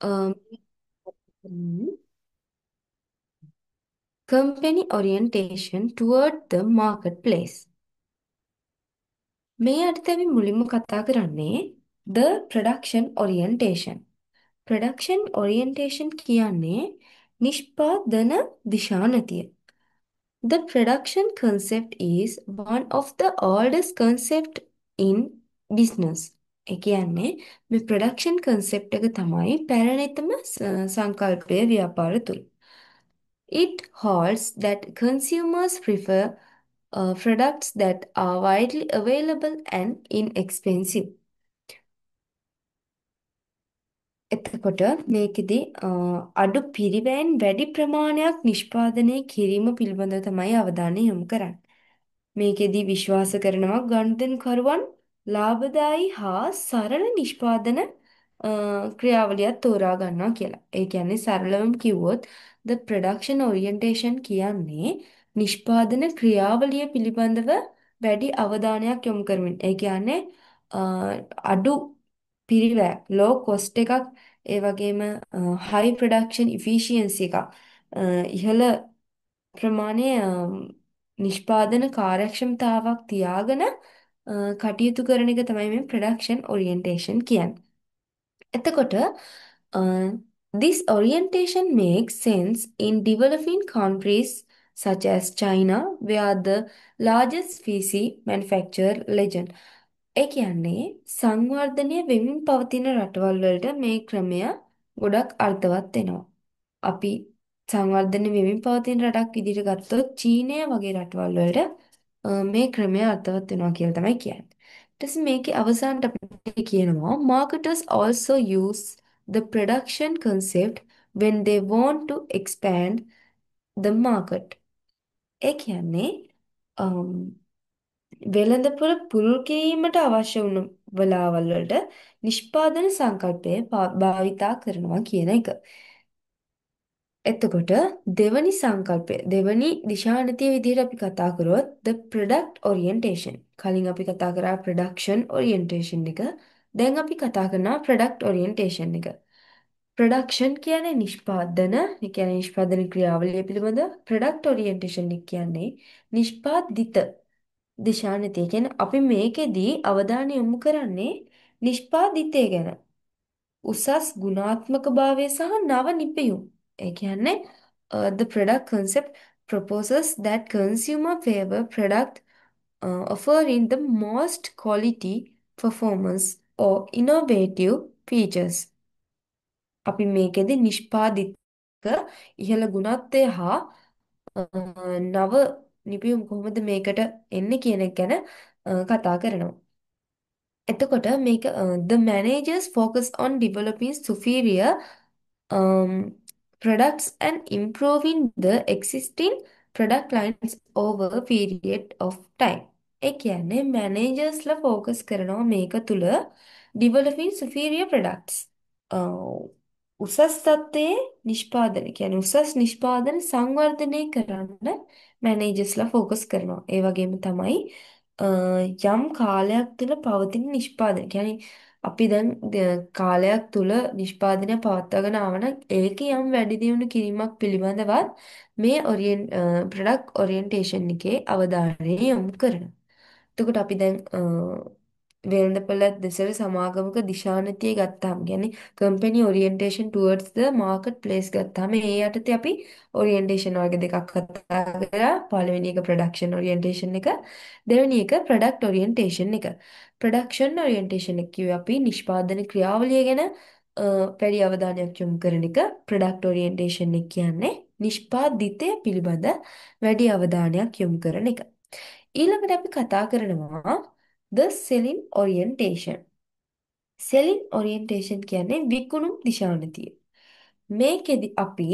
Um, company orientation toward the marketplace. මේ අර්ථය අපි මුලින්ම කතා කරන්නේ the production orientation. Production orientation කියන්නේ නිෂ්පාදන දිශානතිය. The production concept is one of the oldest concept in business. ඒ කියන්නේ මේ production concept එක තමයි පැරණිතම සංකල්පය ව්‍යාපාර තුළ. It holds that consumers prefer products that are widely available and inexpensive. එතකොට මේකෙදි අඩු පිරිවැයෙන් වැඩි ප්‍රමාණයක් නිෂ්පාදනය කිරීම පිළිබඳව තමයි අවධානය යොමු කරන්නේ. මේකෙදි විශ්වාස කරනවා ගනුදෙනුකරුවන් ලාභදායී හා සරල නිෂ්පාදන ක්‍රියාවලියක් තෝරා ගන්නවා කියලා. ඒ කියන්නේ සරලවම කිව්වොත් the production orientation කියන්නේ නිෂ්පාදන ක්‍රියාවලිය පිළිබඳව වැඩි අවධානයක් යොමු කරමින්. ඒ කියන්නේ අ, අඩු පිරිවැය low cost එකක් ඒ වගේම high production efficiency එකක් ඉහළ ප්‍රමාණය නිෂ්පාදන කාර්යක්ෂමතාවක් තියාගෙන කටයුතු කරන එක තමයි මේ ප්‍රොඩක්ෂන් ඔරියන්ටේෂන් කියන්නේ. එතකොට this orientation makes sense in developing countries such as China where the largest PC manufacturer legend. ඒ කියන්නේ සංවර්ධනය වෙමින් පවතින රටවල් වලට මේ ක්‍රමය ගොඩක් අර්ථවත් වෙනවා. අපි සංවර්ධනය වෙමින් පවතින රටක් විදිහට ගත්තොත් චීනය වගේ රටවල් වලට මේ ක්‍රමය අර්ථවත් වෙනවා කියලා තමයි කියන්නේ. ඊට පස්සේ මේකේ අවසානට අපිට කියනවා marketers also use the production concept when they want to expand the market. ඒ කියන්නේ වෙළඳපොළ පුළුල් කිරීමට අවශ්‍ය වුණු වෙලාවල් වලට නිෂ්පාදන සංකල්පය භාවිතා කරනවා කියන එක. එතකොට දෙවනි සංකල්පය දෙවනි දිශානතිය විදිහට අපි කතා කරොත් the product orientation. කලින් අපි කතා කරා production orientation එක. දැන් අපි කතා කරනවා product orientation එක. production කියන්නේ නිෂ්පාදන, ඒ කියන්නේ නිෂ්පාදන ක්‍රියාවලිය පිළිබඳ product orientation එක කියන්නේ නිෂ්පාදිත දිශානතිය. කියන්නේ අපි මේකෙදී අවධානය යොමු කරන්නේ නිෂ්පාදිතය ගැන. උසස් ගුණාත්මකභාවය සහ නව නිපැයුම්. ඒ කියන්නේ the product concept proposes that consumer favor product offering the most quality, performance or innovative features. අපි මේකෙදි නිෂ්පාදිත ඉහළ ගුණත්වය හා නව නිපැයුම් කොහොමද මේකට එන්නේ කියන එක ගැන කතා කරනවා. එතකොට මේක the managers focus on developing superior um, products and improving the existing product lines over a period of time. ඒ කියන්නේ managers ලා focus කරනවා මේක තුල developing superior products. උසස් තත්ත්වයේ නිෂ්පාදන කියන්නේ උසස් නිෂ්පාදන සංවර්ධනය කරන්න මැනේජර්ස්ලා ෆෝකස් කරනවා. ඒ වගේම තමයි යම් කාලයක් තුළ පවතින නිෂ්පාදන. කියන්නේ අපි දැන් කාලයක් තුළ නිෂ්පාදනය පවත්වාගෙන ආවනම් ඒකේ යම් වැඩි දියුණු කිරීමක් පිළිබඳවත් මේ ප්‍රොඩක්ට් ඔරියන්ටේෂන් එකේ අවධානය යොමු කරනවා. එතකොට අපි දැන් වෙළඳපොළ දෙසර සමාගමක දිශානතිය ගත්තාම කියන්නේ කම්පැනි ඔරියන්ටේෂන් ටුවර්ඩ්ස් ද මාකට් ප්ලේස් ගත්තාම ඒ යටතේ අපි ඔරියන්ටේෂන් වර්ග දෙකක් කතා කරා. පළවෙනි එක ප්‍රොඩක්ෂන් ඔරියන්ටේෂන් එක, දෙවෙනි එක ප්‍රොඩක්ට් ඔරියන්ටේෂන් එක. ප්‍රොඩක්ෂන් ඔරියන්ටේෂන් එක කිව්වේ අපි නිෂ්පාදන ක්‍රියාවලිය ගැන වැඩි අවධානයක් යොමු කරන එක. ප්‍රොඩක්ට් ඔරියන්ටේෂන් එක කියන්නේ නිෂ්පාදිතය පිළිබඳ වැඩි අවධානයක් යොමු කරන එක. ඊළඟට අපි කතා කරනවා the selling orientation. selling orientation කියන්නේ විකුණුම් දිශානතිය. මේකෙදි අපි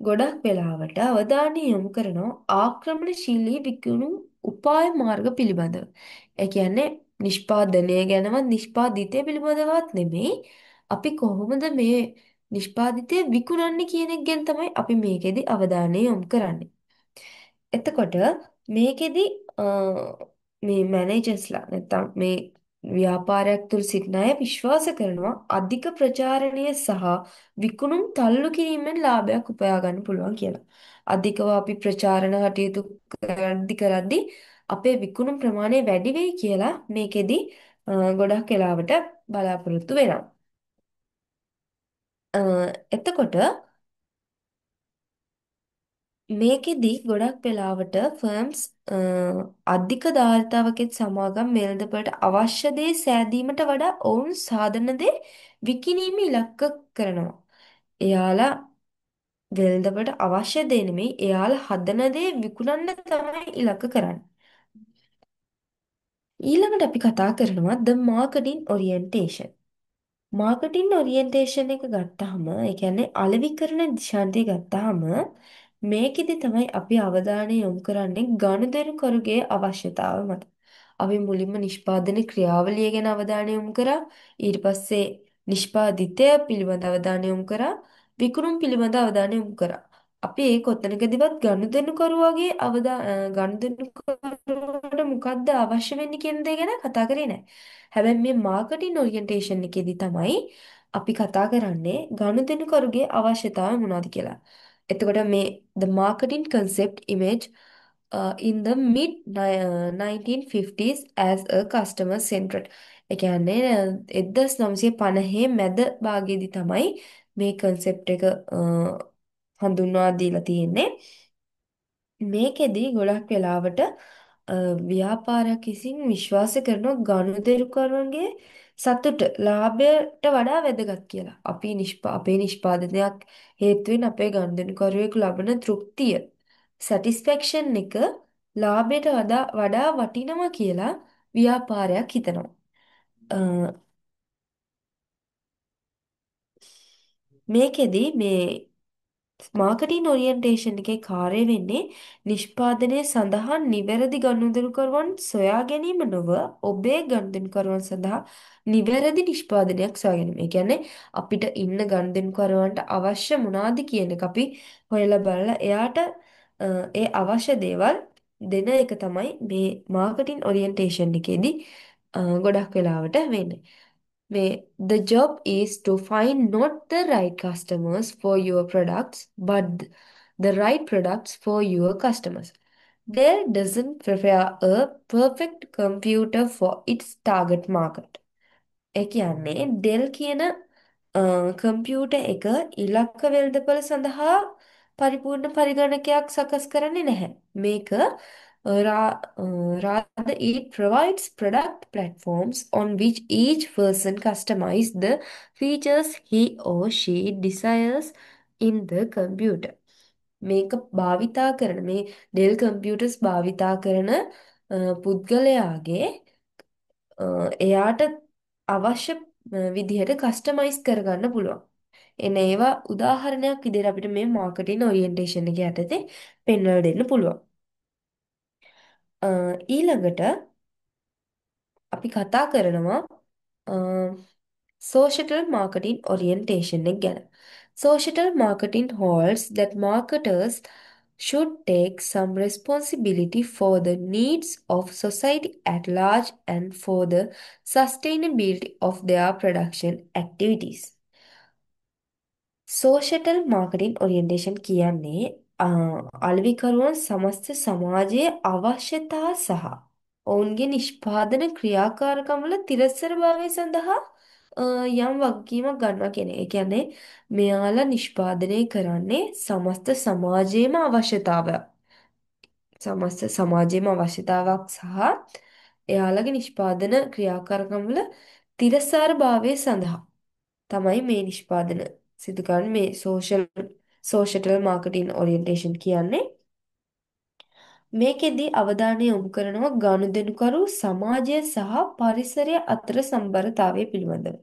ගොඩක් වෙලාවට අවධානය යොමු කරනවා ආක්‍රමණශීලී විකුණුම් උපාය මාර්ග පිළිබඳව. ඒ කියන්නේ නිෂ්පාදනය ගැනවත් නිෂ්පාදිතය පිළිබඳවත් නෙමෙයි. අපි කොහොමද මේ නිෂ්පාදිතය විකුණන්නේ කියන එක ගැන තමයි අපි මේකෙදි අවධානය යොමු කරන්නේ. එතකොට මේකෙදි මේ මැනේජර්ස්ලා නැත්තම් මේ ව්‍යාපාරයක් තුළ සිටින අය විශ්වාස කරනවා අධික ප්‍රචාරණය සහ විකුණුම් තල්ලු කිරීමෙන් ලාභයක් උපයා ගන්න පුළුවන් කියලා. අධිකව අපි ප්‍රචාරණ කටයුතු කරද්දී අපේ විකුණුම් ප්‍රමාණය වැඩි වෙයි කියලා මේකෙදි ගොඩක් වෙලාවට බලාපොරොත්තු වෙනවා. එතකොට මේකෙදි ගොඩක් වෙලාවට ෆර්ම්ස් අධික ධාරිතාවකෙත් සමාගම් මෙල්දපට අවශ්‍ය දේ සෑදීමට වඩා ඔවුන් සාධන දේ විකිණීම ඉලක්ක කරනවා. එයාලා වෙළඳපොළට අවශ්‍ය දේ නෙමෙයි එයාලා හදන දේ විකුණන්න තමයි ඉලක්ක කරන්නේ. ඊළඟට අපි කතා කරනවා the marketing orientation. Marketing orientation එක ගත්තාම ඒ කියන්නේ අලෙවිකරණ දිශාන්තිය ගත්තාම මේකෙදි තමයි අපි අවධානය යොමු කරන්නේ ගනුදෙනුකරුගේ අවශ්‍යතාව මත. අපි මුලින්ම නිෂ්පාදන ක්‍රියාවලිය ගැන අවධානය යොමු කරා. ඊට පස්සේ නිෂ්පාදිතය පිළිබඳ අවධානය යොමු කරා. විකුණුම් පිළිබඳ අවධානය යොමු කරා. අපි ඒ කොතනකදීවත් ගනුදෙනුකරුවගේ ගනුදෙනුකරුවට මොකද්ද අවශ්‍ය වෙන්නේ කියන දේ ගැන කතා කරේ නැහැ. හැබැයි මේ මාර්කටින් ඔරියන්ටේෂන් එකේදී තමයි අපි කතා කරන්නේ ගනුදෙනුකරුගේ අවශ්‍යතාවය මොනවද කියලා. එතකොට මේ the marketing concept image in the mid 1950s as a customer centered. ඒ කියන්නේ 1950 මැද භාගයේදී තමයි මේ concept එක හඳුන්වා දීලා තියෙන්නේ. මේකෙදි ගොඩක් වෙලාවට ව්‍යාපාරයක් විසින් විශ්වාස කරන ගනුදෙනුකරුවන්ගේ සතුට ලාභයට වඩා වැදගත් කියලා. අපේ නිෂ්පාදනයක් හේතුවෙන් අපේ ගනුදෙනුකරුවෙකු ලබන තෘප්තිය සැටිස්ෆැක්ෂන් එක ලාභයට වඩා වටිනවා කියලා ව්‍යාපාරයක් හිතනවා. අ, මේකෙදි මේ මාර්කටින් ඔරියන්ටේෂන් එකේ කාර්ය වෙන්නේ නිෂ්පාදනය සඳහා නිවැරදි ගනුදෙනුකරුවන් සොයා ගැනීම නොව ඔබේ ගනුදෙනුකරුවන් සඳහා නිවැරදි නිෂ්පාදනයක් සොයා ගැනීම. ඒ කියන්නේ අපිට ඉන්න ගනුදෙනුකරුවන්ට අවශ්‍ය මොනවාද කියන එක අපි හොයලා බලලා එයාට ඒ අවශ්‍ය දේවල් දෙන එක තමයි මේ මාර්කටින් ඔරියන්ටේෂන් එකේදී ගොඩක් වෙලාවට වෙන්නේ. The job is to find not the right customers for your products, but the right products for your customers. Dell doesn't prepare a perfect computer for its target market. ඒ කියන්නේ ඩෙල් කියන computer එක ඉලක්ක වෙළඳපොළ සඳහා පරිපූර්ණ පරිගණකයක් සකස් කරන්නේ නැහැ. මේක rather it provides product platforms on which each person customize the features he or she desires in the computer. මේක භාවිතා කරන මේ ඩෙල් කම්පියුටර්ස් භාවිතා කරන පුද්ගලයාගේ එයාට අවශ්‍ය විදිහට කස්ටමයිස් කරගන්න පුළුවන්. ඒවා උදාහරණයක් විදිහට අපිට මේ මාර්කටින් ඔරියන්ටේෂන් එක යටතේ පෙන්වලා දෙන්න පුළුවන්. ඊළඟට අපි කතා කරනවා social marketing orientation එක ගැන. Social marketing holds that marketers should take some responsibility for the needs of society at large and for the sustainability of their production activities. Societal marketing orientation කියන්නේ අලෙවිකරුවන් සමස්ත සමාජයේ අවශ්‍යතා සහ ඔවුන්ගේ නිෂ්පාදන ක්‍රියාකාරකම්වල තිරස්සරභාවය සඳහා යම් වගකීමක් ගන්නවා කියන එක. ඒ කියන්නේ මෙයාලා නිෂ්පාදනය කරන්නේ සමස්ත සමාජයේම අවශ්‍යතාවයක්. සමස්ත සමාජයේම අවශ්‍යතාවක් සහ එයාලගේ නිෂ්පාදන ක්‍රියාකාරකම්වල තිරස්සාරභාවය සඳහා තමයි මේ නිෂ්පාදන සිදු කරන්නේ මේ සෝෂටල් මාර්කටින් ඔරියන්ටේෂන් කියන්නේ. මේකෙදී අවධානය යොමු කරනවා ගනුදෙනුකරු සමාජය සහ පරිසරය අතර සම්බරතාවය පිළිබඳව.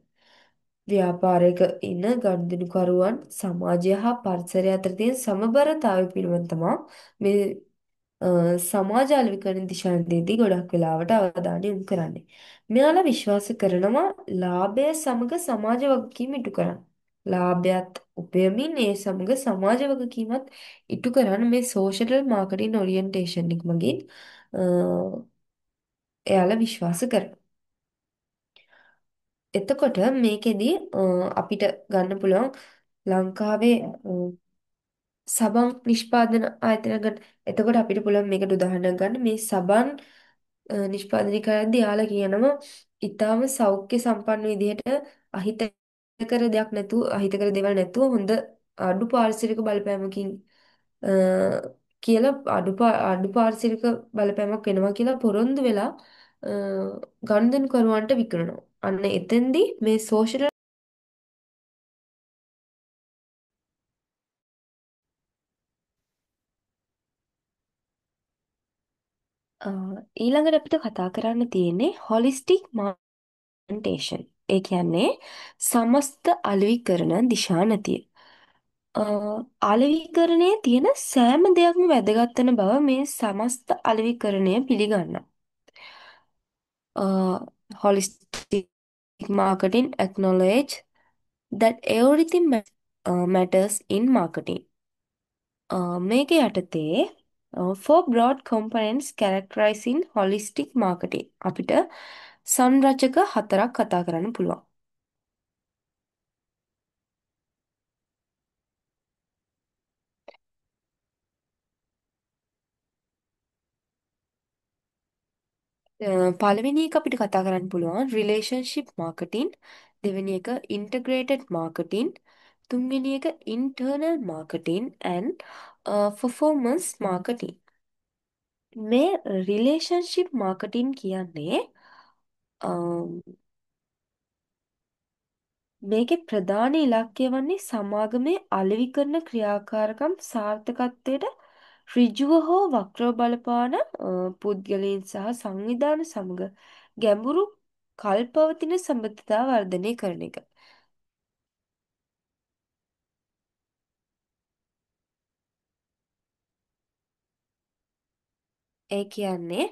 ව්‍යාපාරයක ඉන්න ගනුදෙනුකරුවන් සමාජය හා පරිසරය අතර තියෙන සමබරතාවය පිළිබඳ තමා මේ සමාජ අලෙවිකරණ දිශාන්තියේදී ගොඩක් වෙලාවට අවධානය යොමු කරන්නේ. මෙයාලා විශ්වාස කරනවා ලාභය සමග සමාජ වගකීම ඉටු කරන්න. ලාභයත් උපයමින් ඒ සමග සමාජ වගකීමත් ඉටු කරන්න මේ සෝෂල් මාර්කටින් ඔරියන්ටේෂන් එක මගින් එයාලා විශ්වාස කරනවා. එතකොට මේකෙදි අපිට ගන්න පුළුවන් ලංකාවේ සබන් නිෂ්පාදන ආයතන ගන්න. එතකොට අපිට පුළුවන් මේකට උදාහරණයක් ගන්න මේ සබන් නිෂ්පාදනය කරද්දී යාලා කියනවා ඊටාම සෞඛ්‍ය සම්පන්න විදිහට අහිතකර දෙයක් නැතුව අහිතකර දේවල් නැතුව හොඳ අඩු පාරිසරික බලපෑමකින් අ, කියලා අඩු පාරිසරික බලපෑමක් වෙනවා කියලා පොරොන්දු වෙලා අ, ගනුදෙනුකරුවන්ට විකුණනවා. අන්න එතෙන්දී මේ සෝෂල් ඊළඟට අපිට කතා කරන්න තියෙන්නේ හොලිස්ටික් මාන්ටේෂන්. ඒ කියන්නේ සමස්ත අලෙවිකරණ දිශානතිය. අ, අලෙවිකරණයේ තියෙන සෑම දෙයක්ම වැදගත් වෙන බව මේ සමස්ත අලෙවිකරණය පිළිගන්නවා. Holistic marketing acknowledge that everything matters in marketing. මේක යටතේ four broad components characterizing holistic marketing අපිට සංරචක හතරක් කතා කරන්න පුළුවන්. පළවෙනි එක අපිට කතා කරන්න පුළුවන් relationship marketing, දෙවෙනි එක integrated marketing, තුන්වෙනි එක internal marketing and performance marketing. මේ relationship marketing කියන්නේ මේකේ ප්‍රධාන ඉලක්කය වන්නේ සමාගමේ අලෙවි කරන ක්‍රියාකාරකම් සාර්ථකත්වයට ඍජුව හෝ වක්‍රව බලපාන පුද්ගලයන් සහ සංවිධාන සමග ගැඹුරු කල්පවතින සම්බන්ධතා වර්ධනය කරන එක. ඒ කියන්නේ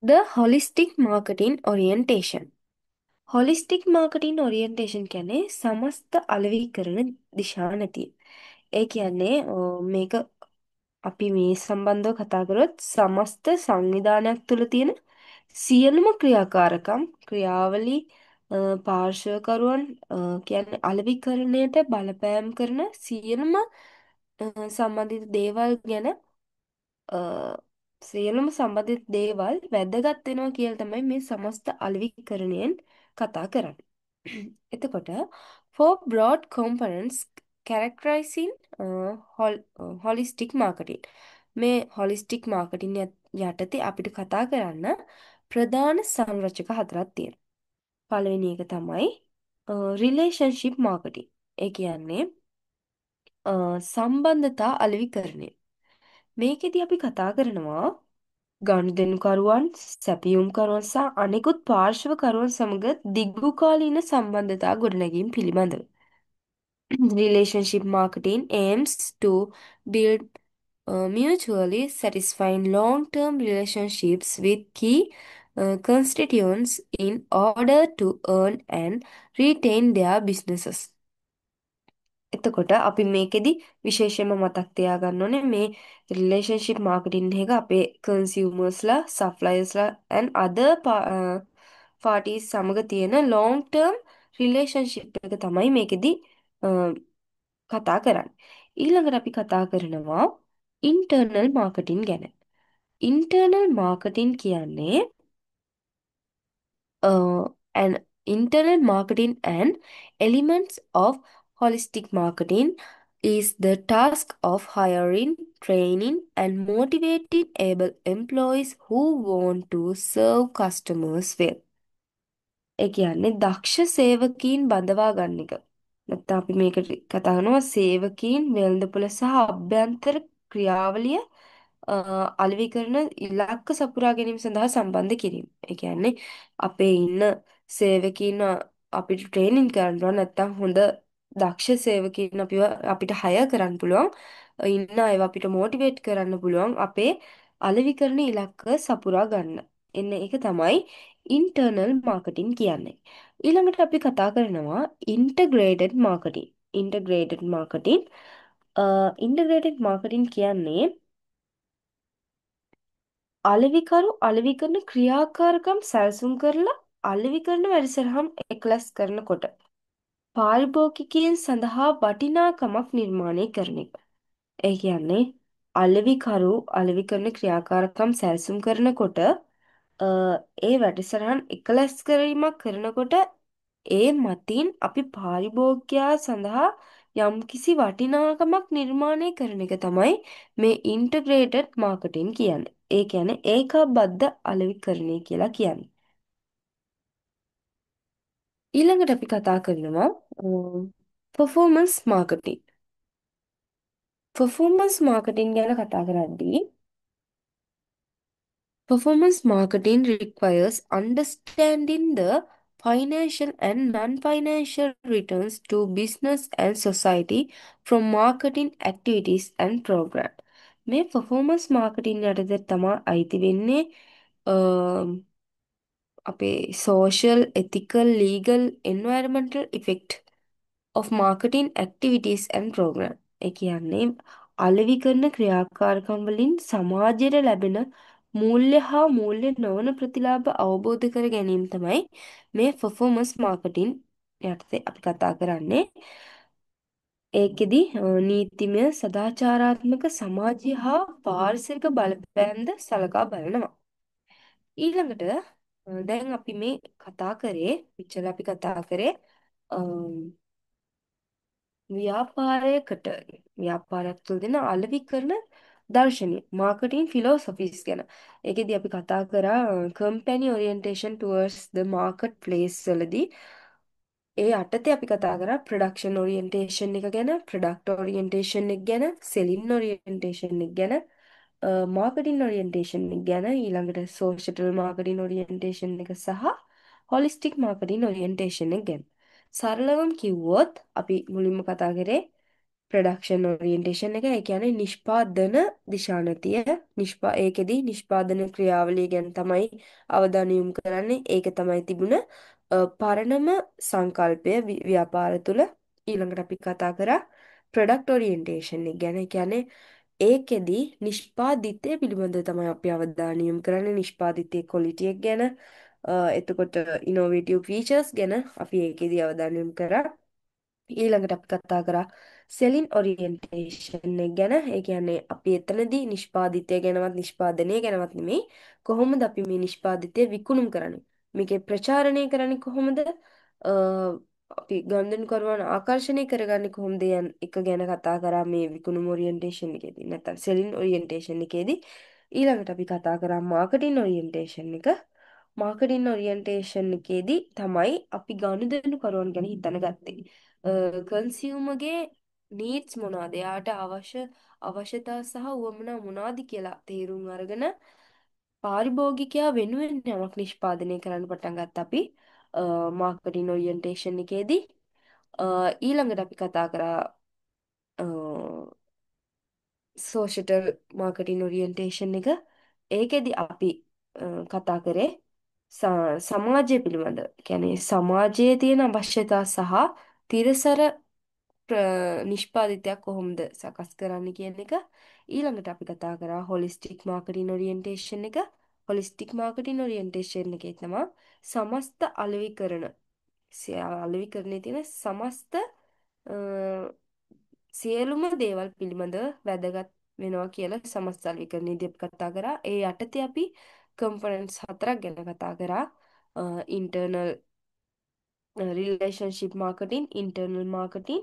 the holistic marketing orientation. Holistic marketing orientation කියන්නේ සමස්ත අලෙවිකරණ දිශානතිය. ඒ කියන්නේ මේක අපි මේ සම්බන්ධව කතා කරොත් සමස්ත සංවිධානයක් තුළ තියෙන සියලුම ක්‍රියාකාරකම් ක්‍රියාවලි පාර්ශවකරුවන් කියන්නේ අලෙවිකරණයට බලපෑම් කරන සියලුම සම්බන්ධිත දේවල් ගැන අ, සියලුම සම්බන්ධිත දේවල් වැදගත් වෙනවා කියලා තමයි මේ සමස්ත අලෙවිකරණයෙන් කතා කරන්නේ. එතකොට four broad components characterizing holistic marketing. මේ holistic marketing යටතේ අපිට කතා කරන්න ප්‍රධාන සංරචක හතරක් තියෙනවා. පළවෙනි එක තමයි relationship marketing. ඒ කියන්නේ සම්බන්ධතා අලෙවිකරණය. මේකෙදි අපි කතා කරනවා ගනුදෙනුකරුවන්, සැපයුම්කරුවන් සහ අනෙකුත් පාර්ශ්වකරුවන් සමග දිගුකාලීන සම්බන්ධතා ගොඩනැගීම පිළිබඳව. Relationship marketing aims to build mutually satisfying long-term relationships with key constituents in order to earn and retain their businesses. එතකොට අපි මේකෙදි විශේෂයෙන්ම මතක් තියාගන්න ඕනේ මේ රිලේෂන්ෂිප් මාකටිං එක අපේ කන්සියුමර්ස්ලා සප්ලයර්ස්ලා and other parties සමග තියෙන long term relationship එක තමයි මේකෙදි අ, කතා කරන්නේ. ඊළඟට අපි කතා කරනවා internal marketing ගැන. internal marketing කියන්නේ and internal marketing and elements of holistic marketing is the task of hiring, training, and motivating able employees who want to serve customers well. ඒ කියන්නේ දක්ෂ සේවකීන් බඳවා ගන්න එක. නැත්නම් අපි මේකට කතා කරනවා සේවකීන් වෙළඳපොළ සහ අභ්‍යන්තර ක්‍රියාවලිය අලෙවි කරන ඉලක්ක සපුරා ගැනීම සඳහා සම්බන්ධ කිරීම. ඒ කියන්නේ අපේ ඉන්න සේවකීන් අපිට ට්‍රේනින් කරනවා නැත්නම් හොඳ දක්ෂ සේවකීන් අපිට හය කරන්න පුළුවන්. ඉන්න අයව අපිට මොටිවේට් කරන්න පුළුවන් අපේ අලෙවි කරන ඉලක්ක සපුරා ගන්න. එන්න ඒක තමයි ඉන්ටර්නල් මාකටිං කියන්නේ. ඊළඟට අපි කතා කරනවා ඉන්ටග්‍රේටඩ් මාර්කටින්. ඉන්ටග්‍රේටඩ් මාර්කටින් ඉන්ටග්‍රේටඩ් මාර්කටින් කියන්නේ අලෙවිකරු අලෙවි කරන ක්‍රියාකාරකම් සැලසුම් කරලා අලෙවි කරන වැඩසටහන් එක්ලස් කරනකොට පාරිභෝගිකයන් සඳහා වටිනාකමක් නිර්මාණය කරන එක. ඒ කියන්නේ අලෙවිකරු අලෙවි කරන ක්‍රියාකාරකම් සැලසුම් කරනකොට ඒ වැඩසටහන් එකලස් කිරීමක් කරනකොට ඒ මතින් අපි පාරිභෝගිකයා සඳහා යම්කිසි වටිනාකමක් නිර්මාණය කරන එක තමයි මේ ඉන්ටග්‍රේටඩ් මාර්කටින් කියන්නේ. ඒ කියන්නේ ඒකබද්ධ අලෙවිකරණය කියලා කියන්නේ. ඊළඟට අපි කතා කරනවා performance marketing. performance marketing ගැන කතා කරද්දී performance marketing requires understanding the financial and non-financial returns to business and society from marketing activities and program. මේ performance marketing යටතේ තමයි අයිති වෙන්නේ අපේ social, ethical, legal, environmental effect of marketing activities and program. ඒ කියන්නේ අලෙවි කරන ක්‍රියාකාරකම් වලින් සමාජයට ලැබෙන මූල්‍ය හා මූල්‍ය නොවන ප්‍රතිලාභ අවබෝධ කර ගැනීම තමයි මේ performance marketing යටතේ අපි කතා කරන්නේ. ඒකෙදි නීතිමය සදාචාරාත්මක සමාජය හා පාරිසරික බලපෑම්ද සලකා බලනවා. ඊළඟට දැන් අපි මේ කතා කරේ පිටචල අපි කතා කරේ ව්‍යාපාරයකට ව්‍යාපාරයක් තුළ දෙන අලෙවි කරන දර්ශනය මාර්කටින් ෆිලෝසොෆිස් ගැන. ඒකෙදි අපි කතා කරා කම්පැනි ඔරියන්ටේෂන් ටුවර්ඩ්ස් ද මාර්කට් ප්ලේස් වලදී ඒ යටතේ අපි කතා කරා ප්‍රොඩක්ෂන් ඔරියන්ටේෂන් එක ගැන, ප්‍රොඩක්ට් ඔරියන්ටේෂන් එක ගැන, සෙලින් ඔරියන්ටේෂන් එක ගැන, මාර්කටින් ඔරියන්ටේෂන් එක ගැන, ඊළඟට සෝෂල් මාර්කටින් ඔරියන්ටේෂන් එක සහ හොලිස්ටික් මාර්කටින් ඔරියන්ටේෂන් එක ගැන. සරලවම කිව්වොත් අපි මුලින්ම කතා කරේ ප්‍රොඩක්ෂන් ඔරියන්ටේෂන් එක. ඒ කියන්නේ නිෂ්පාදන දිශානතිය ඒකෙදි නිෂ්පාදන ක්‍රියාවලිය ගැන තමයි අවධානය යොමු කරන්නේ. ඒක තමයි තිබුණ පරණම සංකල්පය ව්‍යාපාර තුළ. ඊළඟට අපි කතා කරා ප්‍රොඩක්ට් ඔරියන්ටේෂන් එක ගැන. ඒ කියන්නේ ඒකෙදි නිෂ්පාදිතය පිළිබඳව තමයි අපි අවධානය යොමු කරන්නේ. නිෂ්පාදිතයේ ක්වොලිටි එක ගැන, එතකොට ඉනෝවේටිව් ෆීචර්ස් ගැන අපි ඒකෙදි අවධානය යොමු කරා. ඊළඟට අපි කතා කරා සෙලින් ඔරියන්ටේෂන් එක ගැන. ඒ කියන්නේ අපි එතනදී නිෂ්පාදිතය ගැනවත් නිෂ්පාදනය ගැනවත් නෙමෙයි, කොහොමද අපි මේ නිෂ්පාදිතය විකුණුම් කරන්නේ, මේකේ ප්‍රචාරණය කරන්නේ කොහොමද, අපි ගනුදෙනුකරුවන් ආකර්ෂණය කරගන්නේ කොහොමද යන එක ගැන කතා කරා මේ විකුණුම් ඔරියන්ටේෂන් එකේදී. නැත්නම් සෙලින් ඔරියන්ටේෂන් එකේදී. ඊළඟට අපි කතා කරා මාර්කටින් ඔරියන්ටේෂන් එක. මාර්කටින් ඔරියන්ටේෂන් එකේදී තමයි අපි ගනුදෙනුකරුවන් ගැන හිතන ගත්තේ. කන්සියුමර්ගේ නීඩ්ස් මොනවාද, එයාට අවශ්‍යතා සහ උවමනා මොනවාද කියලා තේරුම් අරගෙන පාරිභෝගිකයා වෙනුවෙන් යමක් නිෂ්පාදනය කරන්න පටන් ගත්තා අපි මාර්කටින් ඔරියන්ටේෂන් එකේදී. ඊළඟට අපි කතා කරා සෝෂටල් මාර්කටින් ඔරියන්ටේෂන් එක. ඒකෙදි අපි කතා කරේ සමාජය පිළිබඳ. කියන්නේ සමාජයේ තියෙන අවශ්‍යතා සහ තිරසර නිෂ්පාදිතයක් කොහොමද සකස් කරන්න කියන එක. ඊළඟට අපි කතා කරා හොලිස්ටික් මාර්කටින් ඔරියන්ටේෂන් එක. හොලිස්ටික් මාර්කටින් ඔරියන්ටේෂන් එකේ තමයි සමස්ත අලෙවිකරණ අලෙවිකරණයේ තියෙන සමස්ත සියලුම දේවල් පිළිබඳව වැදගත් වෙනවා කියලා සමස්ත අලෙවිකරණයේදී අපි කතා කරා. ඒ යටතේ අපි කම්පොනන්ට්ස් 4ක් ගැන කතා කරා. Internal relationship marketing, internal marketing,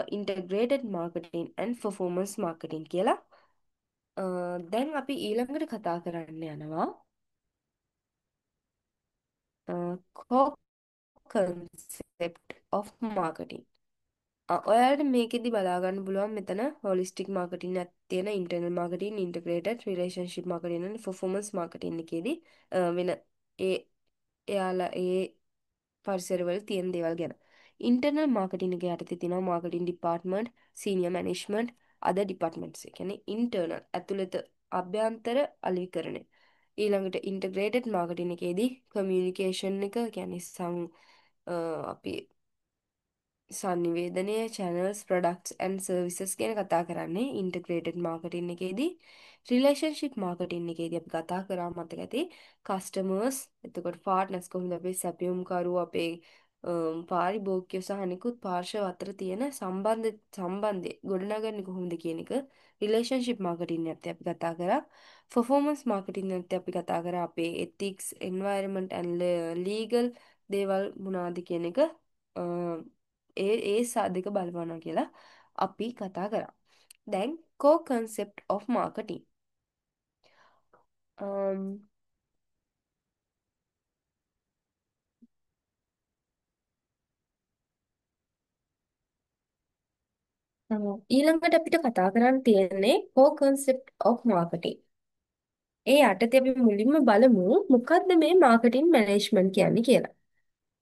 integrated marketing and performance marketing කියලා. දැන් අපි ඊළඟට කතා කරන්න යනවා core concept of marketing. ඔයාලට මේකෙදි බලා ගන්න පුළුවන් මෙතන holistic marketing එකක් තියෙන, internal marketing, integrated relationship marketing and performance marketing එකේදී වෙන එයාලා ඒ පරිසරවල තියෙන දේවල් ගැන. ඉන්ටර්නල් මාර්කටින් එක යටතේ තියෙනවා මාර්කටින් ඩිපාර්ට්මන්ට්, සීනියර් මැනේජ්මන්ට්, අද ඩිපාර්ට්මන්ට්ස්. ඒ කියන්නේ ඉන්ටර්නල් ඇතුළත අභ්‍යන්තර අලෙවිකරණය. ඊළඟට ඉන්ටග්‍රේටඩ් මාර්කටින් එකේදී කමියුනිකේෂන් එක කියන්නේ අපි සංනිවේදනය channels products and services ගැන කතා කරන්නේ integrated marketing එකේදී relationship marketing එකේදී අපි කතා කරා මතක ඇති customers එතකොට partners කොහොමද අපේ සැපයුම්කරු අපේ පාරිභෝගිකයෝ සහ අනිකුත් පාර්ශව අතර තියෙන සම්බන්ධය ගොඩනගන්නේ කොහොමද කියන එක relationship marketing එකත් අපි කතා කරා performance marketing එකත් අපි කතා කරා අපේ ethics environment and legal දේවල් මොනවාද කියන එක ඒ සාධක බලපානවා කියලා අපි කතා කරා. දැන් core concept of marketing. um, ඊළඟට අපිට කතා කරන්න තියෙන්නේ core concept of marketing. ඒ යටතේ අපි මුලින්ම බලමු මොකක්ද මේ marketing management කියන්නේ කියලා.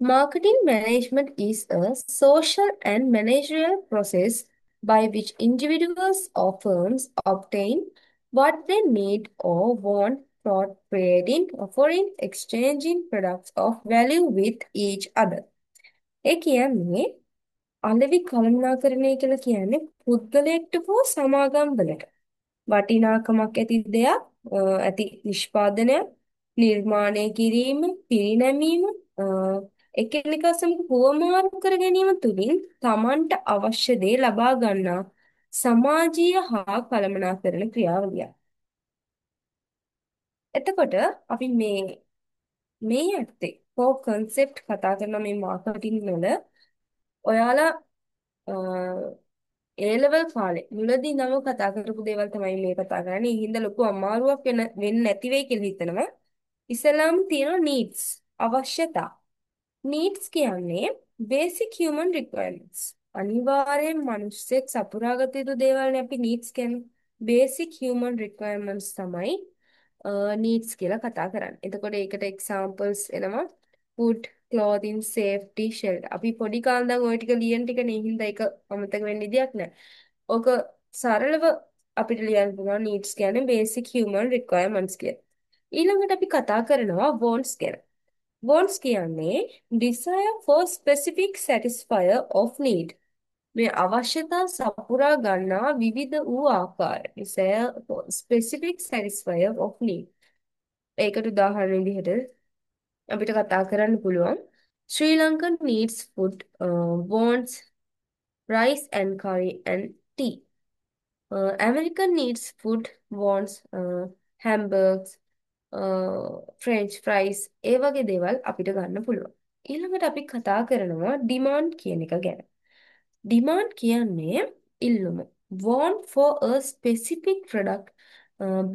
Marketing management is a social and managerial process by which individuals or firms obtain what they need or want for trading, offering, exchanging products of value with each other. ඒ කියන්නේ අලෙවි කළමනාකරණය කියලා කියන්නේ පුද්ගලයෙක්ට හෝ සමාගම්වලට වටිනාකමක් ඇති දෙයක් ඇති නිෂ්පාදනයක් නිර්මාණය කිරීම පිරිනැමීම එකිනෙකා සමග හුවමාරු කර ගැනීම තුළින් Tamanට අවශ්‍ය දේ ලබා ගන්නා සමාජීය හා කළමනාකරණ ක්‍රියාවලියක්. එතකොට අපි මේ යටතේ කන්සෙප්ට් කතා කරන මේ මාකටිං වල ඔයාලා A-level කාලේ මුලදී නම කතා කරපු දේවල් තමයි මේ කතා කරන්නේ. ඒ හින්දා ලොකු අමාරුවක් වෙන්නේ නැති වෙයි කියලා හිතනවා. ඉස්සෙල්ලාම තියෙනවා needs අවශ්‍යතා. needs කියන්නේ basic human requirements. අනිවාර්යෙන් මිනිස්සෙක් සපුරාගත යුතු දේවල්නේ අපි needs කියන්නේ. basic human requirements තමයි needs කියලා කතා කරන්නේ. එතකොට ඒකට examples එනවා food, clothing, safety, shelter. අපි පොඩි කාන්දන් ওই ටික ලියන ටික නේ හින්දා ඒක අමතක වෙන්න ඉඩයක් නැහැ. ඕක සරලව අපිට ලියන්න පුළුවන් needs කියන්නේ basic human requirements කියලා. ඊළඟට අපි කතා කරනවා wants ගැන. wants කියන්නේ desire for specific satisfier of need. මේ අවශ්‍යතා සපුරා ගන්නා විවිධ වූ ආකාර. desire for specific satisfier of need. ඒකට උදාහරණ විදිහට අපිට කතා කරන්න පුළුවන් Sri Lankan needs food, wants rice and curry and tea. American needs food, wants hamburgers, French fries. ඒ වගේ දේවල් අපිට ගන්න පුළුවන්. ඊළඟට අපි කතා කරනවා demand කියන එක ගැන. demand කියන්නේ ඉල්ලුම. Want for a specific product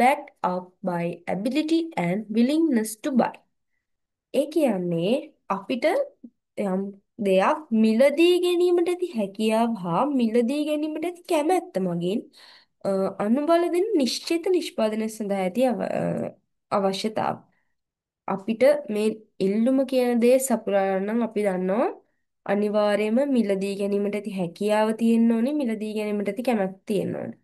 backed up by ability and willingness to buy. ඒ කියන්නේ අපිට යම් දෙයක් මිලදී ගැනීමට ඇති හැකියාව හා මිලදී ගැනීමට ඇති කැමැත්ත මගින් අනුබල දෙන නිශ්චිත නිෂ්පාදනය සඳහා ඇති අවශ්‍යතාව. අපිට මේ ඉල්ලුම කියන දේ සපුරා ගන්න නම් අපි දන්නවා අනිවාර්යයෙන්ම මිලදී ගැනීමට ඇති හැකියාව තියෙන්න ඕනේ මිලදී ගැනීමට ඇති කැමැත්ත තියෙන්න ඕනේ.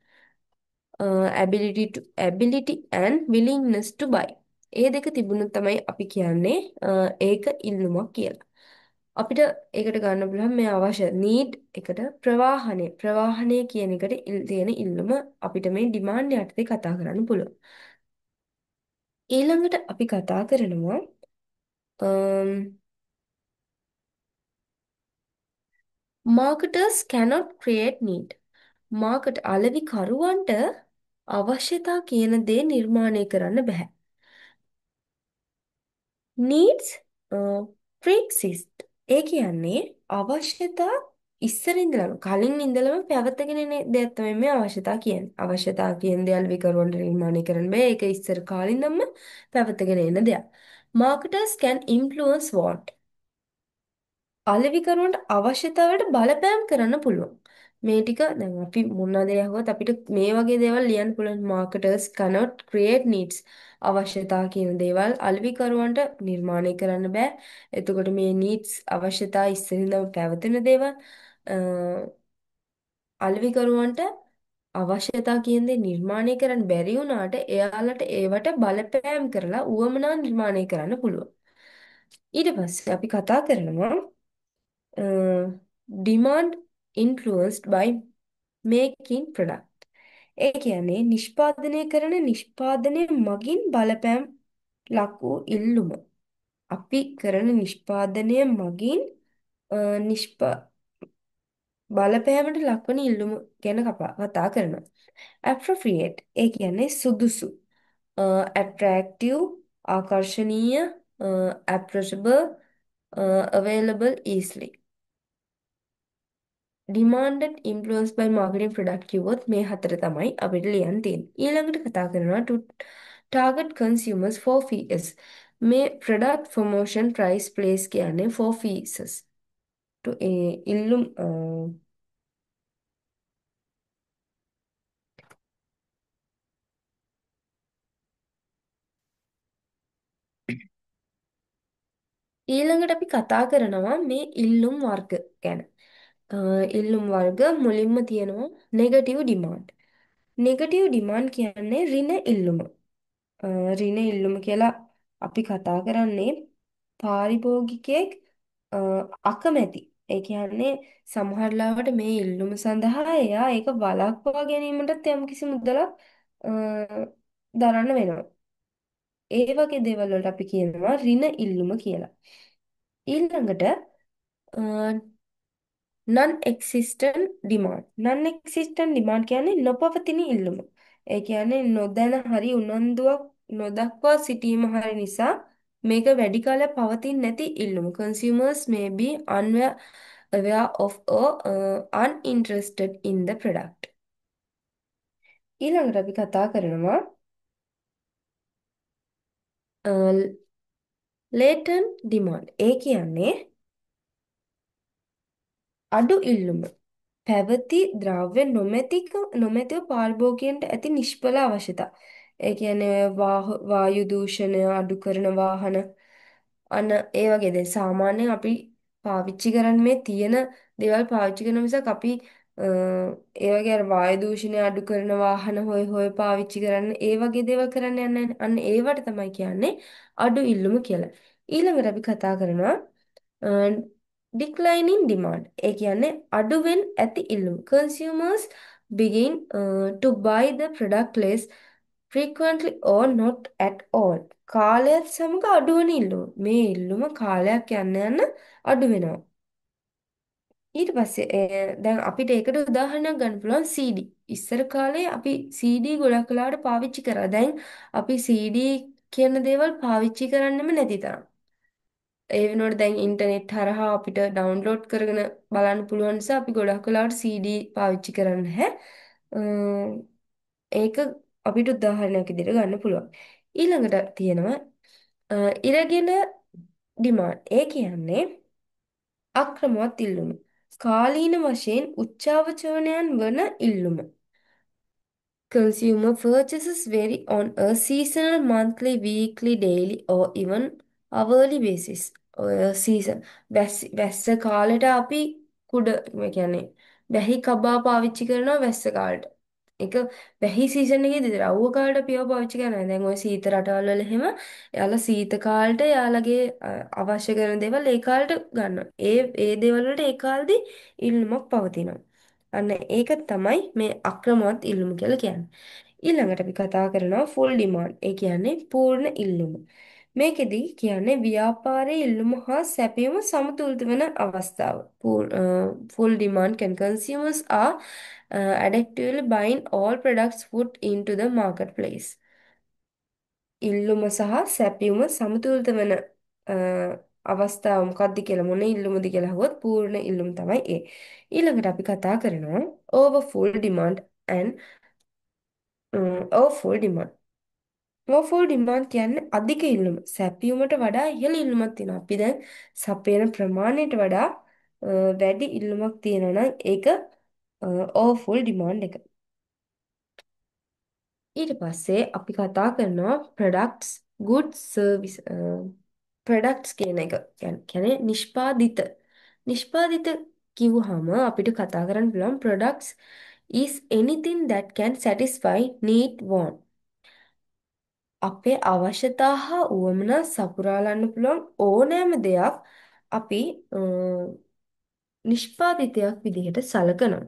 ability and willingness to buy. ඒ දෙක තිබුණොත් තමයි අපි කියන්නේ ඒක ඉල්ලුමක් කියලා. අපිට ඒකට ගන්න පුළුවන් මේ අවශ්‍ය need එකට ප්‍රවාහනය කියන එකට තියෙන ඉල්ලුම අපිට මේ demand යටතේ කතා කරන්න පුළුවන්. ඊළඟට අපි කතා කරනවා marketers cannot create need. Market අලෙවි කරුවන්ට අවශ්‍යතා කියන දේ නිර්මාණය කරන්න බෑ. needs pre-exist. ඒ කියන්නේ අවශ්‍යතා ඉස්සර ඉඳලම කලින් ඉඳලම පැවතගෙන එන දෙයක් තමයි මේ අවශ්‍යතා කියන්නේ. අවශ්‍යතා කියන දේ අලෙවි කරුවන්ට නිර්මාණය කරන්න බෑ. ඒක ඉස්සර කාලින්දම පැවතගෙන එන දෙයක්. marketers can influence what? අලෙවිකරුවන්ට අවශ්‍යතාවයට බලපෑම් කරන්න පුළුවන්. මේ ටික දැන් අපි මොන දේ අහුවත් අපිට මේ වගේ දේවල් ලියන්න පුළුවන්. marketers cannot create needs. අවශ්‍යතා කියන දේවල් අලෙවිකරුවන්ට නිර්මාණය කරන්න බෑ. එතකොට මේ needs අවශ්‍යතා ඉස්සෙල්ලාම පැවතෙන දේවල් අලෙවිකරුවන්ට අවශ්‍යතා කියන දේ නිර්මාණය කරන්න බැරි වුණාට එයාලට ඒවට බලපෑම් කරලා උවමනා නිර්මාණය කරන්න පුළුවන්. ඊට පස්සේ අපි කතා කරනවා demand influenced by making product. ඒ කියන්නේ නිෂ්පාදනය කරන නිෂ්පාදනය මගින් බලපෑම් ලක් වූ ඉල්ලුම. අපි කරන නිෂ්පාදනය මගින් අ, නිෂ්පා බලපෑමට ලක්වන ඉල්ලුම ගැන කතා කරනවා. appropriate ඒ කියන්නේ සුදුසු. attractive ආකර්ශනීය, approachable, available easily. demanded influenced by marketing product කිව්වොත් මේ හතර තමයි අපිට ලියන්න තියෙන්නේ. ඊළඟට කතා කරනවා to target consumers for fees. මේ product promotion price place කියන්නේ for fees. to ඉල්ලුම් ඊළඟට අපි කතා කරනවා මේ ඉල්ලුම් වර්ග ගැන. ඉල්ලුම් වර්ග මුලින්ම තියෙනවා නෙගටිව් ඩිමාන්ඩ්. නෙගටිව් ඩිමාන්ඩ් කියන්නේ ඍණ ඉල්ලුම. ඍණ ඉල්ලුම කියලා අපි කතා කරන්නේ පාරිභෝගිකයෙක් අ, අකමැති. ඒ කියන්නේ සමහර ලාවට මේ ඉල්ලුම සඳහා එයා ඒක වළක්වා ගැනීමටත් යම්කිසි මුදලක් අ, දරන්න වෙනවා. ඒ වගේ දේවල් වලට අපි කියනවා ඍණ ඉල්ලුම කියලා. ඊළඟට non existent demand. non existent demand කියන්නේ නොපවතින ඉල්ලුම. ඒ කියන්නේ නොදැන හරි උනන්දුවක් නොදක්වා සිටීම හරි නිසා මේක වැඩි කාලයක් පවතින්නේ නැති ඉල්ලුම. Consumers may be aware of or uninterested in the product. ඊළඟට අපි කතා කරනවා latent demand. ඒ කියන්නේ අඩු ඉල්ලුම. පැවති ද්‍රව්‍ය නොමැතිව පාරිභෝගිකයන්ට ඇති නිෂ්ඵල අවශ්‍යතා. ඒ කියන්නේ වායු දූෂණය අඩු කරන වාහන අන්න ඒ වගේ දේ. සාමාන්‍යයෙන් අපි පාවිච්චි කරන්නේ මේ තියෙන දේවල් පාවිච්චි කරන මිසක් අපි ඒ වගේ අර වායු දූෂණය අඩු කරන වාහන හොය හොය පාවිච්චි කරන්න ඒ වගේ දේවල් කරන්න යන්නේ නැහැ. අන්න ඒවට තමයි කියන්නේ අඩු ඉල්ලුම කියලා. ඊළඟට අපි කතා කරනවා declining demand. ඒ කියන්නේ අඩුවෙන් ඇති ඉල්ලුම. Consumers begin to buy the product less frequently or not at all. කාලයත් සමග අඩුවන ඉල්ලුම. මේ ඉල්ලුම කාලයක් යන්න යන්න අඩු වෙනවා. ඊට පස්සේ දැන් අපිට ඒකට උදාහරණයක් ගන්න පුළුවන් CD. ඉස්සර කාලේ අපි CD ගොඩක් වෙලාවට පාවිච්චි කරා. දැන් අපි CD කියන දේවල් පාවිච්චි කරන්නෙම නැති තරම්. ඒ වෙනුවට දැන් ඉන්ටර්නෙට් හරහා අපිට ඩවුන්ලෝඩ් කරගෙන බලන්න පුළුවන් නිසා අපි ගොඩක් වෙලාවට CD පාවිච්චි කරන්නේ නැහැ. ඒක අපිට උදාහරණයක් විදිහට ගන්න පුළුවන්. ඊළඟට තියෙනවා irregular demand. ඒ කියන්නේ අක්‍රමවත් ඉල්ලුම. කාලීන වශයෙන් උච්චාවචරණයන් වන ඉල්ලුම. Consumer purchases vary on a seasonal, monthly, weekly, daily, or even hourly basis. ඔය season වැස්ස කාලෙට අපි කුඩ මේ කියන්නේ වැහි කබා පාවිච්චි කරනවා වැස්ස කාලෙට. ඒක වැහි සීසන් එකේ විතර අවුව කාලෙට අපි ඒවා පාවිච්චි කරනවා. දැන් ওই සීත රටවල් වල එහෙම එයාලා සීත කාලෙට එයාලගේ අවශ්‍ය කරන දේවල් ඒ කාලෙට ගන්නවා. ඒ දේවල් වලට ඒ කාලෙදි ඉල්ලුමක් පවතිනවා. අන්න ඒක තමයි මේ අක්‍රමවත් ඉල්ලුම කියලා කියන්නේ. ඊළඟට අපි කතා කරනවා ෆුල් ඩිමාන්ඩ්. ඒ කියන්නේ පූර්ණ ඉල්ලුම. මේකෙදි කියන්නේ ව්‍යාපාරයේ ඉල්ලුම හා සැපයීම සමතුලිත වෙන අවස්ථාව. Full demand can consumers are adequately buying all products put into the marketplace. ඉල්ලුම සහ සැපයීම සමතුලිත වෙන අවස්ථාව මොකක්ද කියලා මොන ඉල්ලුමද කියලා අහුවොත් පූර්ණ ඉල්ලුම තමයි ඒ. ඊළඟට අපි කතා කරනවා overfull demand and overfull demand. overfull demand කියන්නේ අධික ඉල්ලුම. සැපයීමට වඩා ඉහළ ඉල්ලුමක් තියෙනවා. අපි දැන් සපයන ප්‍රමාණයට වඩා වැඩි ඉල්ලුමක් තියෙනවා නම් ඒක overfull demand එක. ඊට පස්සේ අපි කතා කරනවා products goods service products කියන එක කියන්නේ නිෂ්පාදිත කිව්වහම අපිට කතා කරන්න පුළුවන් products is anything that can satisfy need want. අපේ අවශ්‍යතා හා උවමනා සපුරාලන්න පුළුවන් ඕනෑම දෙයක් අපි නිෂ්පාදිතයක් විදිහට සලකනවා.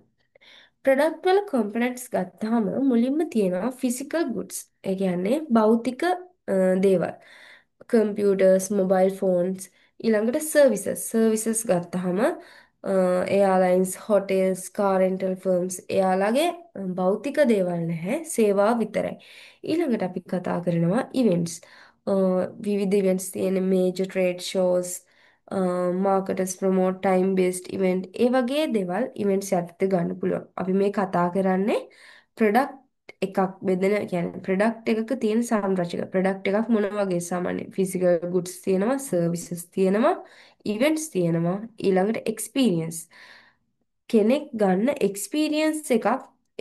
ප්‍රොඩක්ට් වල කොම්පොනන්ට්ස් ගත්තාම මුලින්ම තියෙනවා ෆිසිකල් ගුඩ්ස්. ඒ කියන්නේ භෞතික දේවල්. කම්පියුටර්ස්, මොබයිල් ෆෝන්ස්, ඊළඟට සර්විසස් ගත්තාම airlines, hotels, car rental firms එයාලගේ භෞතික දේවල් නැහැ, සේවා විතරයි. ඊළඟට අපි කතා කරනවා ඉවෙන්ට්ස්. විවිධ ඉවෙන්ට්ස් තියෙන major trade shows, marketers promote time based event ඒ වගේ දේවල් ඉවෙන්ට්ස් යටතේ ගන්න පුළුවන්. අපි මේ කතා කරන්නේ ප්‍රොඩක්ට් එකක් බෙදෙන කියන්නේ ප්‍රොඩක්ට් එකක තියෙන සංරචක. ප්‍රොඩක්ට් එකක් මොන වගේ සාමාන්‍ය ෆිසිකල් ගුඩ්ස් තියෙනවා, සර්විසස් තියෙනවා, ඉවෙන්ට්ස් තියෙනවා, ඊළඟට එක්ස්පීරියන්ස්. කෙනෙක් ගන්න එක්ස්පීරියන්ස් එකක්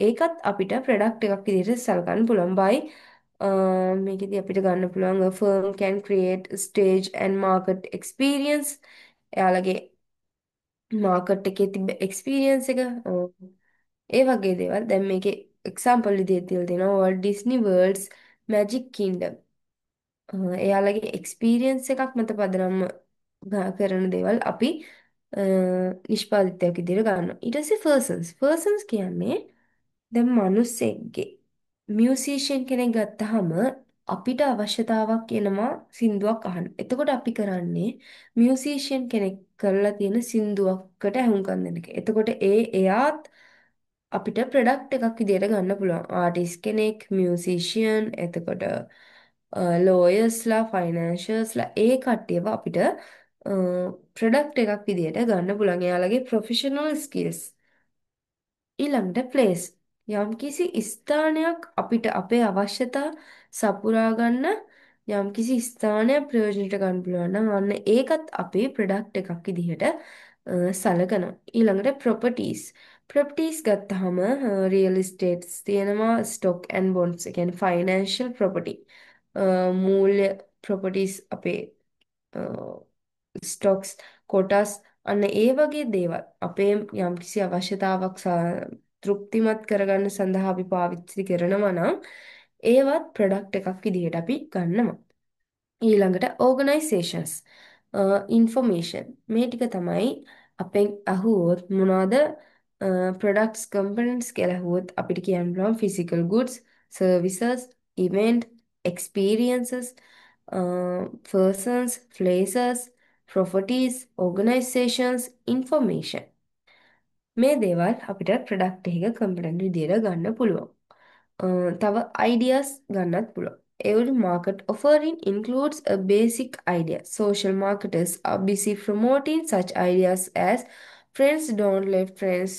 ඒකත් අපිට ප්‍රොඩක්ට් එකක් විදිහට සලකන්න පුළුවන්. මේකෙදි අපිට ගන්න පුළුවන් a firm can create a stage and market experience. එයාලගේ මාකට් එකේ තිබ්බ එක්ස්පීරියන්ස් එක ඒ වගේ දේවල්. දැන් මේකේ එක්සාම්පල් විදිහට තියලා තියෙනවා Walt Disney World's Magic Kingdom. එයාලගේ එක්ස්පීරියන්ස් එකක් මත පදනම්ව කරන දේවල් අපි නිෂ්පාදිතයක් විදිහට ගන්නවා. ඊට පස්සේ පර්සන්ස් කියන්නේ දැන් මිනිස්සෙක්ගේ මියුසිෂියන් කෙනෙක් ගත්තාම අපිට අවශ්‍යතාවක් එනවා සින්දුවක් අහන්න. එතකොට අපි කරන්නේ මියුසිෂියන් කෙනෙක් කරලා තියෙන සින්දුවකට ඇහුම්කන් දෙන එක. එතකොට එයාත් අපිට ප්‍රොඩක්ට් එකක් විදිහට ගන්න පුළුවන්. ආටිස්ට් කෙනෙක්, මියුසිෂියන්, එතකොට ලෝයර්ස්ලා, ෆයිනෑන්ෂියල්ස්ලා ඒ කට්ටියව අපිට ප්‍රොඩක්ට් එකක් විදිහට ගන්න පුළුවන්. එයාලගේ ප්‍රොෆෙෂනල් ස්කිල්ස්. ඊළඟට ප්ලේස්. යම්කිසි ස්ථානයක් අපිට අපේ අවශ්‍යතා සපුරා ගන්න යම්කිසි ස්ථානයක් ප්‍රයෝජනට ගන්න පුළුවන් නම් අන්න ඒකත් අපේ ප්‍රොඩක්ට් එකක් විදිහට සලකනවා. ඊළඟට ප්‍රොපර්ටිස් ගත්තාම රියල් ඉස්ටේට්ස් තියෙනවා, ස්ටොක් ඇන්ඩ් බොන්ඩ්ස්, ඒ කියන්නේ ෆයිනෑන්ෂල් ප්‍රොපර්ටි. මූල්‍ය ප්‍රොපර්ටිස් අපේ ස්ටොක්ස්, කොටස් අන්න ඒ වගේ දේවල් අපේ යම්කිසි අවශ්‍යතාවක් තෘප්තිමත් කරගන්න සඳහා අපි පාවිච්චි කරනවා නම් ඒවත් ප්‍රොඩක්ට් එකක් විදිහට අපි ගන්නවා. ඊළඟට ඕගනයිසේෂන්ස් ඉන්ෆෝමේෂන් මේ ටික තමයි අපෙන් අහුවොත් මොනවද ප්‍රොඩක්ට්ස් කම්පොනන්ට්ස් කියලා අහුවොත් අපිට කියන්න පුළුවන් physical goods services event experiences persons places properties organizations information මේ දේවල් අපිට ප්‍රොඩක්ට් එකක කම්පොනන්ට් විදිහට ගන්න පුළුවන්. තව ideas ගන්නත් පුළුවන්. Every market offering includes a basic idea. Social marketers are busy promoting such ideas as friends don't let friends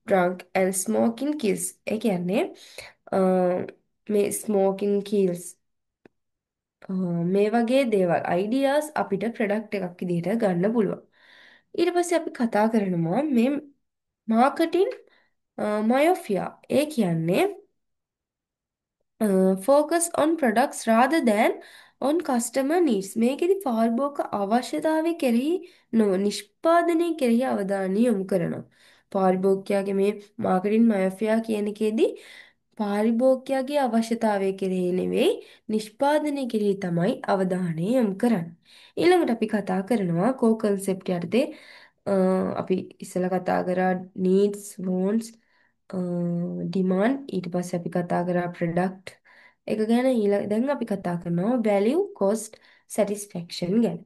drunk and smoking kills. ඒ කියන්නේ මේ smoking kills මේ වගේ දේවල් ideas අපිට ප්‍රොඩක්ට් එකක් විදිහට ගන්න පුළුවන්. ඊට පස්සේ අපි කතා කරනවා මේ මාකටිං මයෝෆියා. ඒ කියන්නේ focus on products rather than on customer needs. මේකෙදි පාරිභෝගික අවශ්‍යතාවය කෙරෙහි නොව නිෂ්පාදනය කෙරෙහි අවධානය යොමු කරනවා. පාරිභෝගිකයාගේ මේ මාකටිං මයෝෆියා කියන එකේදී පාරිභෝගිකයාගේ අවශ්‍යතාවය කෙරෙහි නෙවෙයි නිෂ්පාදනය කෙරෙහි තමයි අවධානය යොමු කරන්නේ. ඊළඟට අපි කතා කරනවා කෝ කන්සෙප්ට් යටතේ අපි ඉස්සෙල්ලා කතා කරා needs, wants, ඩිමාන්ඩ් ඊට පස්සේ අපි කතා කරා ප්‍රොඩක්ට් එක ගැන දැන් අපි කතා කරනවා value cost satisfaction ගැන.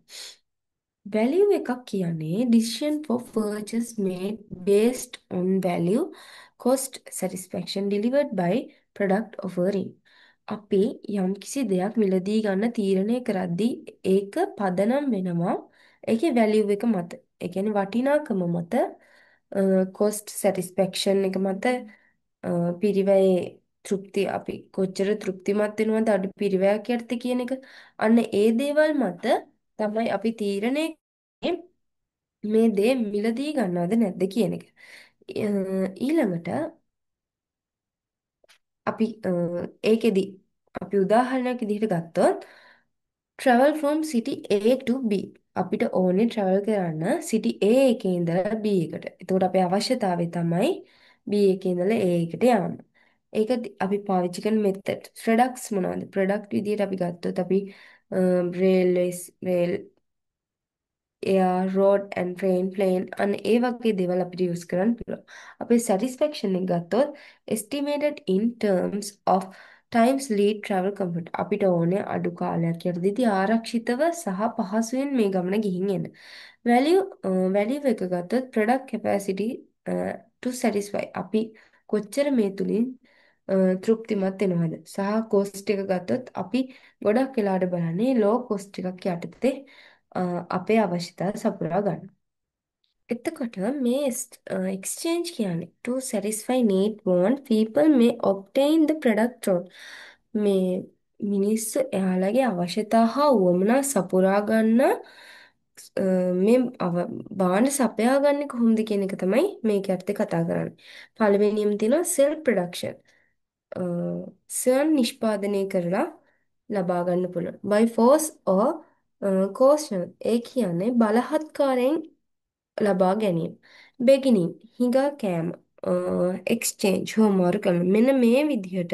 value එකක් කියන්නේ decision for purchase made based on value cost satisfaction delivered by product offering. අපි යම්කිසි දෙයක් මිලදී ගන්න තීරණය කරද්දී ඒක පදනම් වෙනවා ඒකේ value එක මත. ඒ කියන්නේ වටිනාකම මත cost satisfaction එක මත පිරිවැයේ තෘප්තිය අපි කොච්චර තෘප්තිමත් වෙනවද අඩු පිරිවැයක් යටතේ කියන එක අන්න ඒ දේවල් මත තමයි අපි තීරණය කරන්නේ මේ දේ මිලදී ගන්නවද නැද්ද කියන එක. ඊළඟට අපි ඒකෙදි අපි උදාහරණයක් විදිහට ගත්තොත් travel from city A to B අපිට ඕනේ travel කරන්න city A එකේ ඉඳලා B එකට. එතකොට අපේ අවශ්‍යතාවය තමයි B එකේ ඉඳලා A එකට යන්න. ඒක අපි පාවිච්චි කරන මෙතඩ් ප්‍රොඩක්ට්ස් මොනවද? ප්‍රොඩක්ට් විදිහට අපි ගත්තොත් අපි rail air, road and train, plane අන්න ඒ වගේ දේවල් අපිට use කරන්න පුළුවන්. අපේ satisfaction එක ගත්තොත් estimated in terms of times lead travel comfort. අපිට ඕනේ අඩු කාලයක් යටදී ආරක්ෂිතව සහ පහසුවෙන් මේ ගමන ගිහින් එන්න. value එක ගත්තොත් product capacity to satisfy. අපි කොච්චර මේ තුලින් තෘප්තිමත් වෙනවද සහ cost එක ගත්තොත් අපි ගොඩක් වෙලාවට බලන්නේ low cost එකක් යටතේ අපේ අවශ්‍යතාව සපුරා ගන්න. එතකොට මේ exchange කියන්නේ to satisfy need want people may obtain the product through මේ මිනිස්සු එයාලගේ අවශ්‍යතා හා උවමනා සපුරා ගන්න මේ භාණ්ඩ සපයා ගන්නේ කොහොමද කියන එක තමයි මේක යටතේ කතා කරන්නේ. පළවෙනියම තියෙනවා self production. ස්වයං නිෂ්පාදනය කරලා ලබා ගන්න පුළුවන්. by force or coercion. ඒ කියන්නේ බලහත්කාරයෙන් ලබා ගැනීම. beginning හිඟා කෑම exchange හෝමාරු කරන මෙන්න මේ විදිහට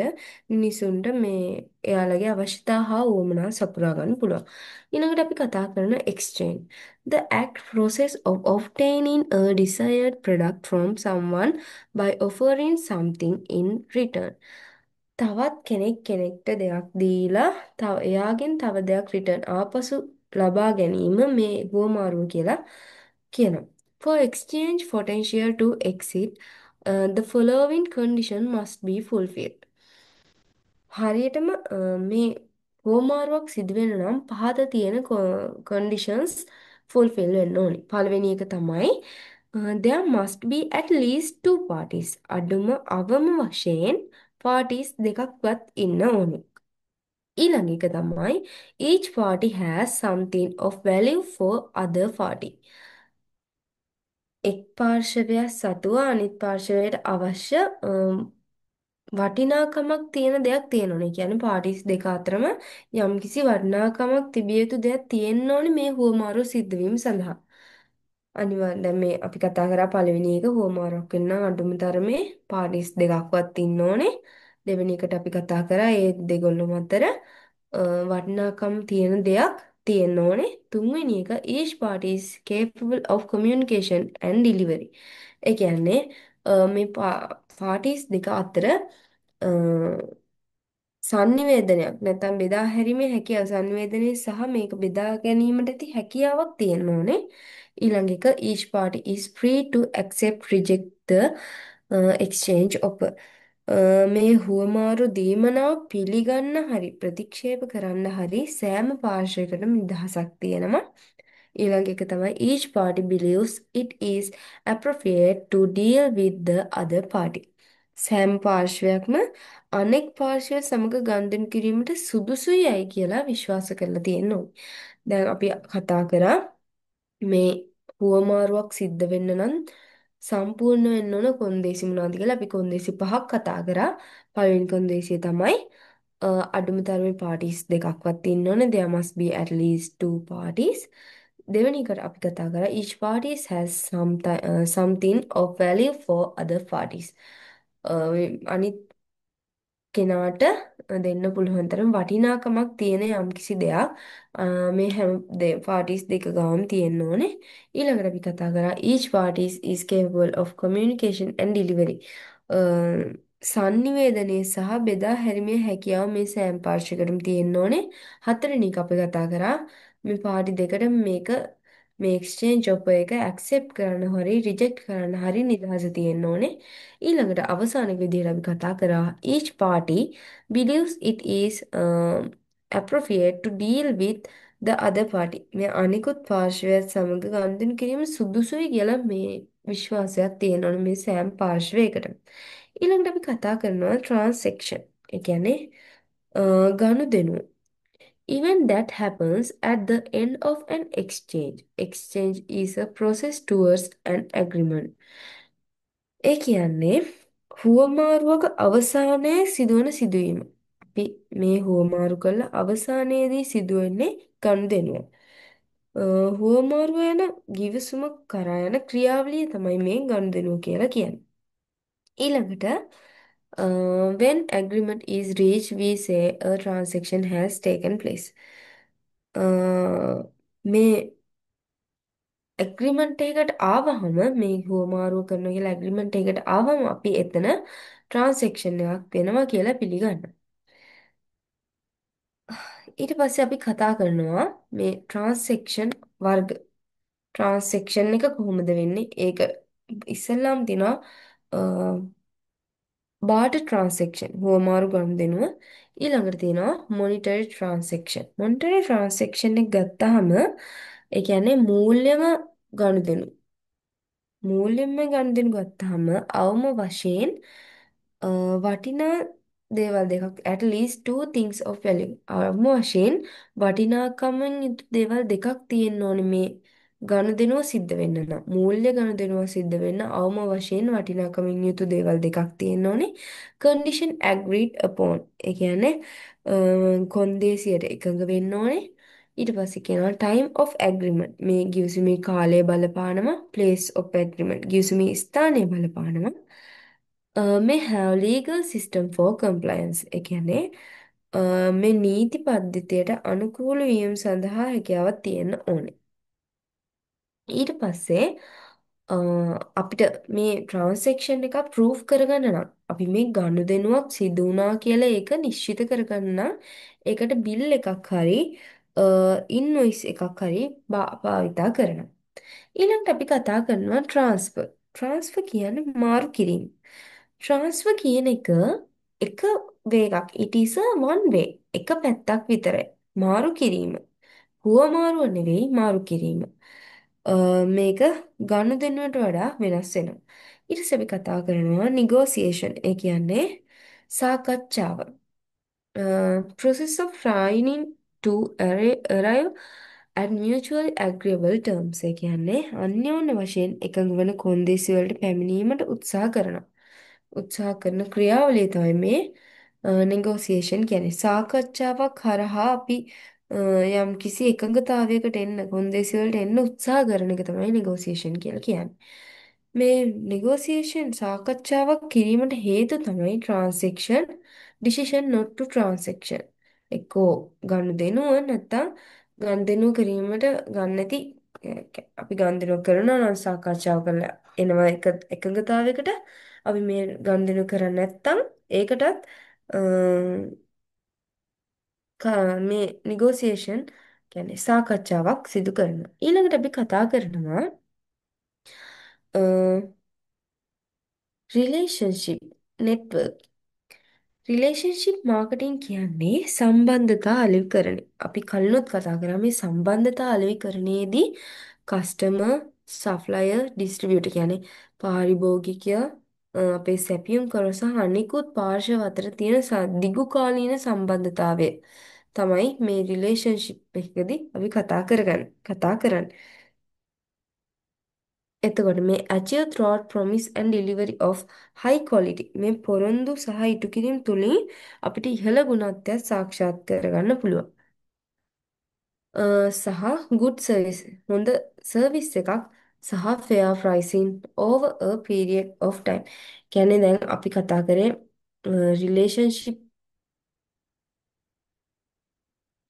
මිනිසුන්ට මේ එයාලගේ අවශ්‍යතා හා උවමනා සපුරා ගන්න පුළුවන්. ඊළඟට අපි කතා කරන exchange. The act process of obtaining a desired product from someone by offering something in return. තවත් කෙනෙක් කෙනෙක්ට දෙයක් දීලා එයාගෙන් තව දෙයක් රිටර්න් ආපසු ලබා ගැනීම මේ හුවමාරුව කියලා කියනවා. For exchange potential to exit, the following condition must be fulfilled. හරියටම මේ හුවමාරුවක් සිදු වෙන නම් පහත තියෙන conditions fulfill වෙන්න ඕනේ. පළවෙනි එක තමයි there must be at least two parties. අවම වශයෙන් parties දෙකක්වත් ඉන්න ඕනේ. ඊළඟ එක තමයි each party has something of value for other party. එක් පාර්ශවයක් සතුව අනිත් පාර්ශවයට අවශ්‍ය වටිනාකමක් තියෙන දෙයක් තියෙනවනේ. කියන්නේ පාටිස් දෙක අතරම යම්කිසි වටිනාකමක් තිබිය යුතු දෙයක් තියෙන්න ඕනේ මේ හුවමාරුව සිද්ධ වීම සඳහා. අනිවාර්යෙන් දැන් මේ අපි කතා කරා පළවෙනි එක හුවමාරුවක් වෙන්න අඩුම තරමේ පාටිස් දෙකක්වත් ඉන්න ඕනේ. දෙවෙනි එකට අපි කතා කරා ඒ දෙගොල්ලොම අතර වටිනාකම් තියෙන දෙයක් තියෙන්න ඕනේ. තුන්වෙනි එක each party is capable of communication and delivery. ඒ කියන්නේ මේ පාටිස් දෙක අතර සංනිවේදනයක් නැත්නම් බෙදා හැරීමේ හැකියාව සංනිවේදනයේ සහ මේක බෙදා ගැනීමට ඇති හැකියාවක් තියෙන්න ඕනේ. ඊළඟ එක each party is free to accept reject the exchange offer. මේ හුවමාරු දීමනාව පිළිගන්න හරි ප්‍රතික්ෂේප කරන්න හරි සෑම පාර්ශ්වයකටම නිදහසක් තියෙනවා. ඊළඟ එක තමයි each party believes it is appropriate to deal with the other party. සෑම පාර්ශ්වයක්ම අනෙක් පාර්ශ්වය සමග ගනුදෙනු කිරීමට සුදුසුයි යයි කියලා විශ්වාස කරලා තියෙනවා. දැන් අපි කතා කරා මේ හුවමාරුවක් සිද්ධ වෙන්න නම් සම්පූර්ණ වෙන්න ඕන කොන්දේසි මොනවද කියලා අපි කොන්දේසි පහක් කතා කරා. පළවෙනි කොන්දේසිය තමයි අඩුම තරමේ parties දෙකක්වත් ඉන්න ඕනේ. There must be at least two parties. දෙවෙනි එකට අපි කතා කරා each parties has something of value for other parties. අනිත් කෙනාට දෙන්න පුළුවන් තරම් වටිනාකමක් තියෙන යම්කිසි දෙයක් මේ හැම පාටිස් දෙක ගාම තියෙන්න ඕනේ. ඊළඟට අපි කතා කරා each parties is capable of communication and delivery. සංනිවේදනයේ සහ බෙදා හැරීමේ හැකියාව මේ සෑම පාර්ශ්වයකටම තියෙන්න ඕනේ. හතරවෙනි එක අපි කතා කරා මේ පාටි දෙකට මේ exchange offer එක accept කරන්න හරි reject කරන්න හරි නිදහස තියෙන්න ඕනේ. ඊළඟට අවසාන විදිහට අපි කතා කරා each party believes it is appropriate to deal with the other party. මේ අනිකුත් පාර්ශවයත් සමග ගනුදෙනු කිරීම සුදුසුයි කියලා මේ විශ්වාසයක් තියෙනවා මේ සෑම පාර්ශවයකටම. ඊළඟට අපි කතා කරනවා transaction. ඒ කියන්නේ ගනුදෙනුව. Even that happens at the end of an exchange. Exchange is a process towards an agreement. ඒ කියන්නේ හුවමාරුවක අවසානයේ සිදුවන සිදුවීම. අපි මේ හුවමාරු කළ අවසානයේදී සිදුවෙන්නේ ගනුදෙනුව. හුවමාරුව යන ගිවිසුම කරා යන ක්‍රියාවලිය තමයි මේ ගනුදෙනුව කියලා කියන්නේ. ඊළඟට when agreement is reached we say a transaction has taken place. මේ ඇග්‍රිමන්ට් එකකට ආවහම මේ හුවමාරුව කරනවා කියලා ඇග්‍රිමන්ට් එකකට ආවම අපි එතන ට්‍රාන්සැක්ෂන් එකක් වෙනවා කියලා පිළිගන්න. ඊට පස්සේ අපි කතා කරනවා මේ ට්‍රාන්සැක්ෂන් වර්ග. ට්‍රාන්සැක්ෂන් එක කොහොමද වෙන්නේ? ඒක ඉස්සෙල්ලාම තියනවා බාටර් ට්‍රාන්සැක්ෂන් හුවමාරු ගනුදෙනුව. ඊළඟට තියෙනවා මොනිටරි ට්‍රාන්සැක්ෂන්. මොනිටරි ට්‍රාන්සැක්ෂන් එක ගත්තාම ඒ කියන්නේ ගනුදෙනු. මූල්‍යම ගනුදෙනු ගත්තාම අවම වශයෙන් අ, වටිනා දේවල් දෙකක් at least two things of value. අවම වශයෙන් වටිනාකමින් යුතු දේවල් දෙකක් තියෙන්න ඕනේ මේ ගනුදෙනුව සිද්ධ වෙන්න නම්. මූල්‍ය ගනුදෙනුව සිද්ධ වෙන්න අවම වශයෙන් වටිනාකමින් යුතු දේවල් දෙකක් තියෙන්න ඕනේ. condition agreed upon. ඒ කියන්නේ කොන්දේසියට එකඟ වෙන්න ඕනේ. ඊට පස්සේ කියනවා time of agreement. මේ ගිවිසුමේ කාලය බලපානවා. place of agreement. ගිවිසුමේ ස්ථානය බලපානවා. මේ have legal system for compliance. ඒ කියන්නේ මේ නීති පද්ධතියට අනුකූල වීම සඳහා හැකියාවක් තියෙන්න ඕනේ. ඊට පස්සේ අ, අපිට මේ ට්‍රාන්සැක්ෂන් එක ප්‍රූෆ් කරගන්න නම් අපි මේ ගනුදෙනුවක් සිදු වුණා කියලා ඒක නිශ්චිත කරගන්න නම් ඒකට බිල් එකක් හරි ඉන්වොයිස් එකක් හරි භාවිතා කරනවා. ඊළඟට අපි කතා කරනවා ට්‍රාන්ස්ෆර්. ට්‍රාන්ස්ෆර් කියන්නේ මාරු කිරීම. ට්‍රාන්ස්ෆර් කියන එක වේගක්. it is a one way. එක පැත්තක් විතරයි. මාරු කිරීම. හුවමාරුව නෙවෙයි මාරු කිරීම. මේක ගනුදෙනුවට වඩා වෙනස් වෙනවා. ඊට පස්සේ අපි කතා කරනවා negotiation. ඒ කියන්නේ සාකච්ඡාව. Process of trying to arrive at mutually agreeable terms. ඒ කියන්නේ අන්‍යෝන්‍ය වශයෙන් එකඟ වන කොන්දේසි වලට පැමිණීමට උත්සාහ කරනවා. උත්සාහ කරන ක්‍රියාවලිය තමයි මේ negotiation කියන්නේ. සාකච්ඡාවක් හරහා අපි යම් කිසි එකඟතාවයකට එන්න කොන්දේසි වලට එන්න උත්සාහ කරන එක තමයි negotiation කියලා කියන්නේ. මේ negotiation සාකච්ඡාවක් කිරීමට හේතු තමයි transaction decision not to transaction. එක්කෝ ගනුදෙනුව නැත්තම් ගනුදෙනුව කිරීමට ගන්නැති අපි ගනුදෙනුව කරනවා නම් සාකච්ඡාව කරලා එනවා එකඟතාවයකට අපි මේ ගනුදෙනුව කරන්නේ නැත්තම් ඒකටත් මේ නිගෝසියේෂන් කියන්නේ සාකච්ඡාවක් සිදු කරනවා. ඊළඟට අපි කතා කරනවා රිලේෂන්ෂිප් නෙට්වර්ක්. රිලේෂන්ෂිප් මාකටිං කියන්නේ සම්බන්ධතා අලෙවිකරණය. අපි කලිනුත් කතා කරා මේ සම්බන්ධතා අලෙවිකරණයේදී කස්ටමර්, සප්ලයර්, ඩිස්ට්‍රිබියුටර් කියන්නේ පාරිභෝගිකයා අපේ සැපියුම් කර සහ අනිකුත් පාර්ශව අතර තියෙන දිගුකාලීන සම්බන්ධතාවය තමයි මේ රිලේෂන්ෂිප් එකකදී අපි කතා කරන්නේ. එතකොට මේ achieve throughout promise and delivery of high quality මේ පොරොන්දු සහ ඉටු කිරීම තුලින් අපිට ඉහළ ගුණාත්මක සාක්ෂාත් කරගන්න පුළුවන්. සහ good service හොඳ සර්විස් එකක් සහ fair pricing over a period of time. කියන්නේ දැන් අපි කතා කරේ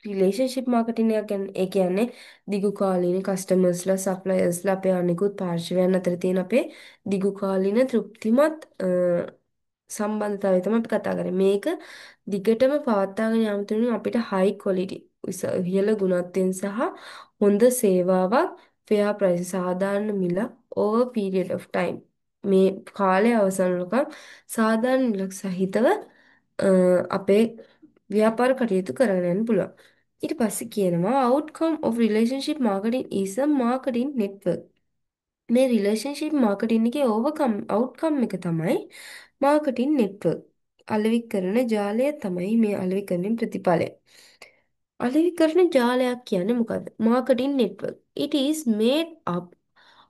රිලේෂන්ෂිප් මාකටිං එක කියන්නේ ඒ කියන්නේ දිගු කාලීන කස්ටමර්ස්ලා සප්ලයර්ස්ලා අපේ අනිකුත් පාර්ශවයන් අතර තියෙන අපේ දිගු කාලීන තෘප්තිමත් සම්බන්ධතාවය තමයි අපි කතා කරන්නේ. මේක දිගටම පවත්වාගෙන යාම තුළින් අපිට high quality ඉහළ ගුණත්වයෙන් සහ හොඳ සේවාවක් fair price සාධාරණ මිල over period of time මේ කාලය අවසන් වෙනකම් සාධාරණ මිලක් සහිතව අපේ ව්‍යාපාර කටයුතු කරගෙන යන්න පුළුවන්. ඊට පස්සේ කියනවා outcome of relationship marketing is a marketing network. මේ රිලේෂන්ෂිප් මාකටිං එකේ අවුට්කම් එක තමයි මාකටිං නෙට්වර්ක්. අලෙවි කරන ජාලය තමයි මේ අලෙවි කරන ප්‍රතිඵලය. අලෙවි කරන ජාලයක් කියන්නේ මොකද්ද? Marketing network. It is made up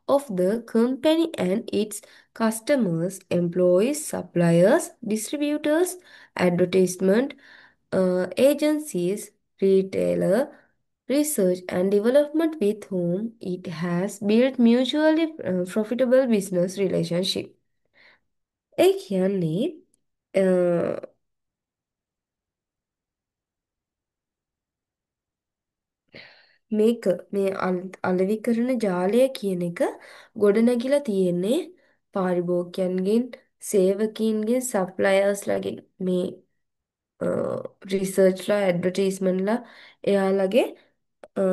of the company and its customers, employees, suppliers, distributors, advertisement agencies, retailer, research and development with whom it has built mutually profitable business relationship. ඒ කියන්නේ අ, මේක මේ අලෙවි කරන ජාලය කියන එක ගොඩනැගිලා තියෙන්නේ පාරිභෝගිකයන්ගෙන් සේවකීන්ගෙන් සප්ලයර්ස්ලාගෙන් මේ රිසර්ච්ලා ඇඩ්වර්ටයිස්මන්ට්ලා එයාලගේ අ,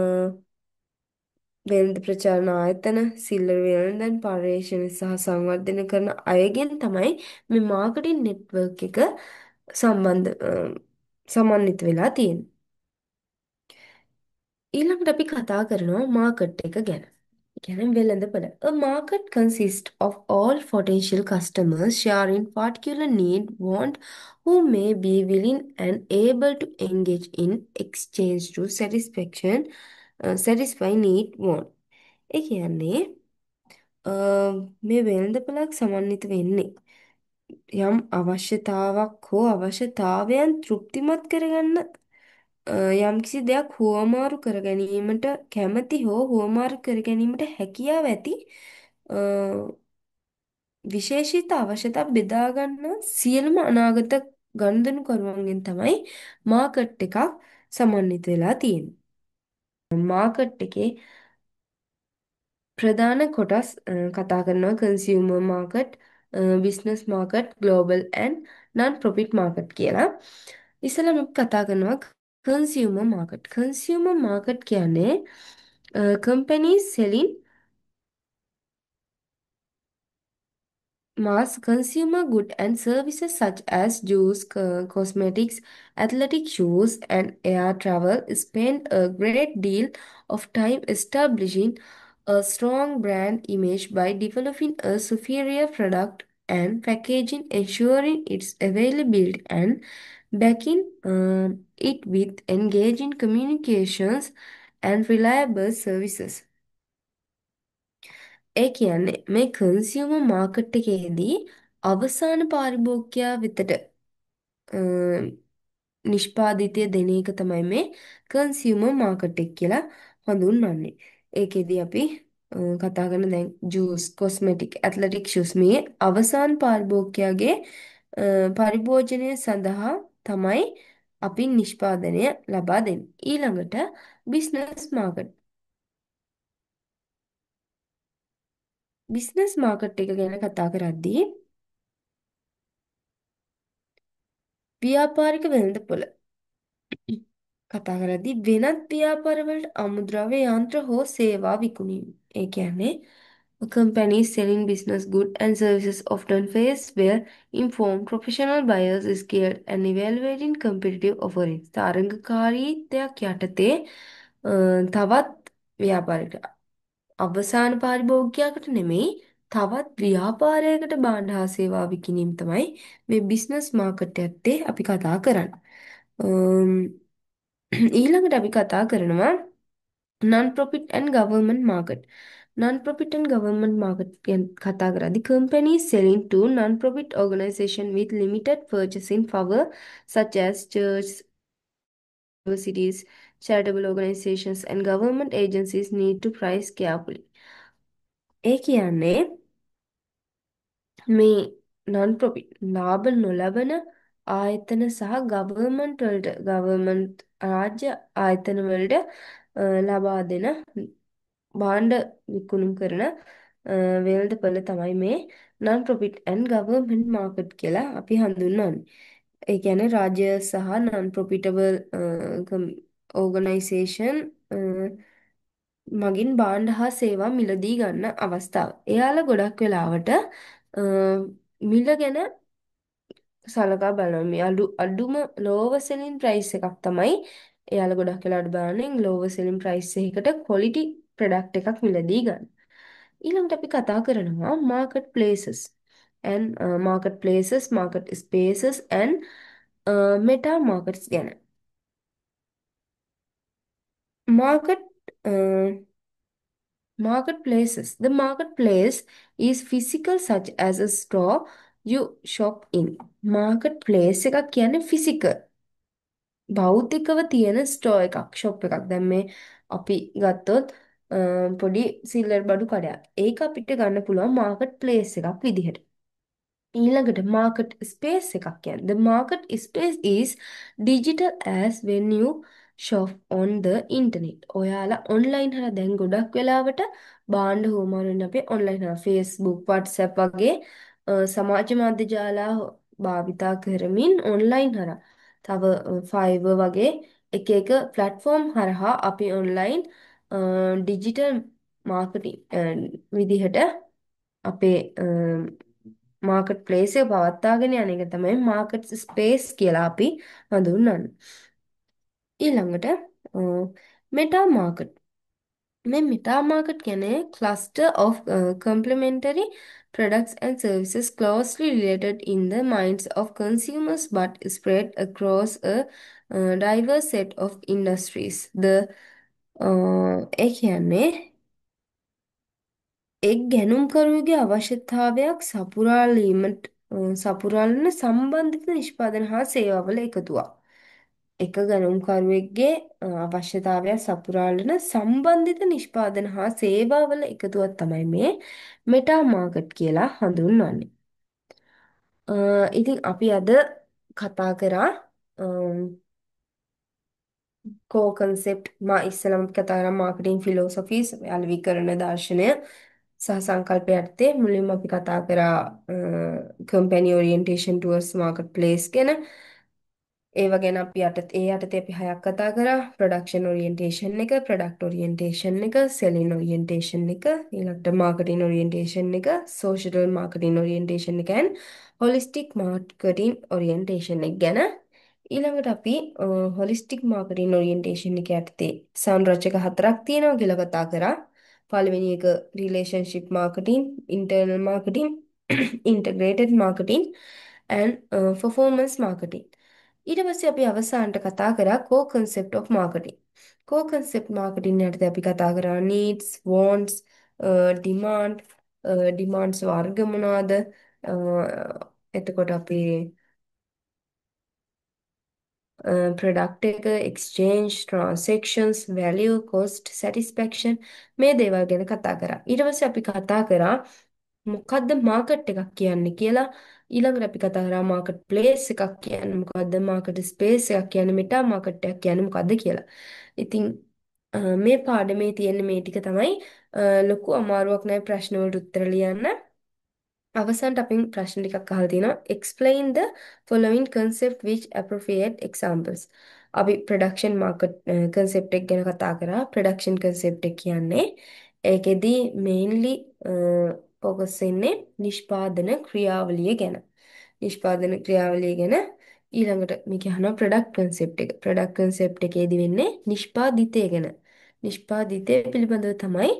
වෙළඳ ප්‍රචාරණ ආයතන සිල්ලර වෙළඳන් පර්යේෂණ සහ සංවර්ධන කරන අයගෙන් තමයි මේ මාකටිං නෙට්වර්ක් එක සමන්විත වෙලා තියෙන්නේ. ඊළඟට අපි කතා කරනවා මාකට් එක ගැන. ගැන වෙළඳපොළ. A market consists of all potential customers sharing particular need, want, who may be willing and able to engage in exchange to satisfy need, want. ඒ කියන්නේ අ, මේ වෙළඳපොළක් සමන්විත වෙන්නේ යම් අවශ්‍යතාවක් හෝ අවශ්‍යතාවයන් තෘප්තිමත් කරගන්න යම්කිසි දෙයක් හුවමාරු කර ගැනීමට කැමැති හෝ හුවමාරු කර ගැනීමට හැකියාව ඇති අ, විශේෂිත අවශ්‍යතා බෙදාගන්න සියලුම අනාගත ගනුදෙනුකරුවන්ගෙන් තමයි මාකට් එකක් සමන්විත වෙලා තියෙන්නේ. මාකට් එකේ ප්‍රධාන කොටස් කතා කරනවා consumer market, business market, global and නන් ප්‍රොෆිට් මාකට් කියලා. ඉස්සෙල්ලාම අපි කතා කරනවා කන්සියුමර් මාකට්. කන්සියුමර් මාකට් කියන්නේ companies selling mass consumer goods and services such as juice, cosmetics, athletic shoes, and air travel spend a great deal of time establishing a strong brand image by developing a superior product and packaging, ensuring its availability, and backing it with engaging communications and reliable services. ඒ කියන්නේ මේ consumer market එකේදී අවසාන පාරිභෝගිකයා වෙතට අ, නිෂ්පාදිතය දෙන එක තමයි මේ consumer market එක කියලා හඳුන්වන්නේ. ඒකෙදී අපි කතා කරන දැන් ජූස්, කොස්මෙටික්, ඇත්ලටික් ෂූස් මේ අවසාන පාරිභෝගිකයාගේ පරිභෝජනය සඳහා තමයි අපි නිෂ්පාදනය ලබා දෙන්නේ. ඊළඟට බිස්නස් මාකට්. බිස්නස් මාකට් එක ගැන කතා කරද්දී ව්‍යාපාරික වෙළඳපොළ කතා කරද්දී වෙනත් ව්‍යාපාරවලට අමුද්‍රව්‍ය යන්ත්‍ර හෝ සේවා විකුණීම. ඒ කියන්නේ companies selling business goods and services often face where informed professional buyers is skilled and evaluating competitive offerings. තරඟකාරීත්වයක් යටතේ තවත් ව්‍යාපාරික අවසාන පාරිභෝගිකයාකට නෙමෙයි තවත් ව්‍යාපාරයකට භාණ්ඩ හා සේවා විකිණීම තමයි මේ බිස්නස් මාකට් එකේ අපි කතා කරන්නේ. අම්, ඊළඟට අපි කතා කරනවා non-profit and government market. Non-profit and government market ගැන කතා කරද්දී companies selling to non-profit organization with limited purchasing power such as churches, universities, charitable organizations and government agencies need to price carefully. ඒ කියන්නේ මේ non profit ලාභ නොලබන ආයතන සහ government රාජ්‍ය ආයතන වලට ලබා දෙන භාණ්ඩ විකුණුම් කරන වෙළඳපොළ තමයි මේ non profit and government market කියලා අපි හඳුන්වන්නේ. ඒ කියන්නේ රාජ්‍ය සහ non profitable organization මගින් භාණ්ඩ හා සේවා මිලදී ගන්න අවස්ථාව. එයාලා ගොඩක් වෙලාවට අ, මිල ගැන සලකා බලනවා. මේ අඩුම ලෝවර් සෙලින් ප්‍රයිස් එකක් තමයි එයාලා ගොඩක් වෙලාවට බලන්නේ ලෝවර් සෙලින් ප්‍රයිස් එකකට ක්වොලිටි ප්‍රොඩක්ට් එකක් මිලදී ගන්න. ඊළඟට අපි කතා කරනවා market places and market places, market spaces and meta markets ගැන. Market Marketplaces. The marketplace is physical such as a store you shop in. Marketplace එකක් කියන්නේ physical. භෞතිකව තියෙන ස්ටෝ එකක්, ෂොප් එකක්. දැන් මේ අපි ගත්තොත් පොඩි සිල්ලර් බඩු කඩයක්. ඒක අපිට ගන්න පුළුවන් මාකට් ප්ලේස් එකක් විදිහට. ඊළඟට මාකට් ස්පේස් එකක් කියන්නේ. The market space is digital as when you shop on the internet. ඔයාලා online හර දැන් ගොඩක් වෙලාවට භාණ්ඩ හෝමාරුවෙන් අපි online හර Facebook, WhatsApp වගේ සමාජ මාධ්‍ය ජාලා භාවිතා කරමින් online හරහා තව Fiverr වගේ එක එක platform හරහා අපි online digital marketing විදිහට අපේ මාකට් ප්ලේස් එක පවත්වාගෙන යන එක තමයි මාකට් ස්පේස් කියලා අපි හඳුන්වන්නේ. ඊළඟට මෙටා මාකට්. මේ මෙටා මාකට් කියන්නේ cluster of complementary products and services closely related in the minds of consumers but spread across a diverse set of industries. ඒ කියන්නේ එක් ගැනුම්කරුවගේ අවශ්‍යතාවයක් සපුරාලන සම්බන්ධිත නිෂ්පාදන හා සේවාවල එකතුවක්. එක ගැනුම්කරුවෙක්ගේ අවශ්‍යතාවයක් සපුරාලන සම්බන්ධිත නිෂ්පාදන හා සේවාවල එකතුවක් තමයි මේ මෙටා මාකට් කියලා හඳුන්වන්නේ. ඉතින් අපි අද කතා කරා කෝ කන්සෙප්ට් ඉස්සලම කතා කරා මාකටිං ෆිලොසොෆීස් අලෙවිකරණ දර්ශනය සහ සංකල්ප යටතේ මුලින්ම අපි කතා කරා කම්පැනි ඔරියන්ටේෂන් ටුවර්ඩ්ස් මාකට් ප්ලේස් ගැන. ඒව ගැන අපි යටතේ අපි හයක් කතා කරා ප්‍රොඩක්ෂන් ඔරියන්ටේෂන් එක, ප්‍රොඩක්ට් ඔරියන්ටේෂන් එක, සෙලින් ඔරියන්ටේෂන් එක, ඊළඟට මාකටිං ඔරියන්ටේෂන් එක, සෝෂල් මාකටිං ඔරියන්ටේෂන් එක and හොලිස්ටික් මාකටිං ඔරියන්ටේෂන් එක ගැන. ඊළඟට අපි හොලිස්ටික් මාකටිං ඔරියන්ටේෂන් එක යටතේ සංරචක හතරක් තියෙනවා කියලා කතා කරා. පළවෙනි එක relationship marketing, internal marketing, integrated marketing and performance marketing. ඊට පස්සේ අපි අවසානට කතා කරා කෝ concept of marketing. කෝ concept marketing යටතේ අපි කතා කරා needs, wants, demand, demands වර්ග මොනවාද? එතකොට අපි ප්‍රොඩක්ට් එක එක්ස්චේන්ජ් ට්‍රාන්සැක්ෂන්ස් වැලියු කොස්ට් සැටිස්ෆැක්ෂන් මේ දේවල් ගැන කතා කරා. ඊට පස්සේ අපි කතා කරා මොකද්ද මාකට් එකක් කියන්නේ කියලා. ඊළඟට අපි කතා කරා මාකට් ප්ලේස් එකක් කියන්නේ මොකද්ද, මාකට් ස්පේස් එකක් කියන්නේ මෙටා මාකට් එකක් කියන්නේ මොකද්ද කියලා. ඉතින් මේ පාඩමේ තියෙන මේ ටික තමයි. ලොකු අමාරුවක් නැහැ ප්‍රශ්න වලට උත්තර ලියන්න. අවසන්ට අපින් ප්‍රශ්න ටිකක් අහලා තියෙනවා. Explain the following concept which appropriate examples. අපි production market concept එක ගැන කතා කරා. production concept එක කියන්නේ ඒකෙදි mainly focus වෙන්නේ නිෂ්පාදන ක්‍රියාවලිය ගැන. නිෂ්පාදන ක්‍රියාවලිය ගැන ඊළඟට මේක අහනවා product concept එක. product concept එකේදී වෙන්නේ නිෂ්පාදිතය ගැන. නිෂ්පාදිතය පිළිබඳව තමයි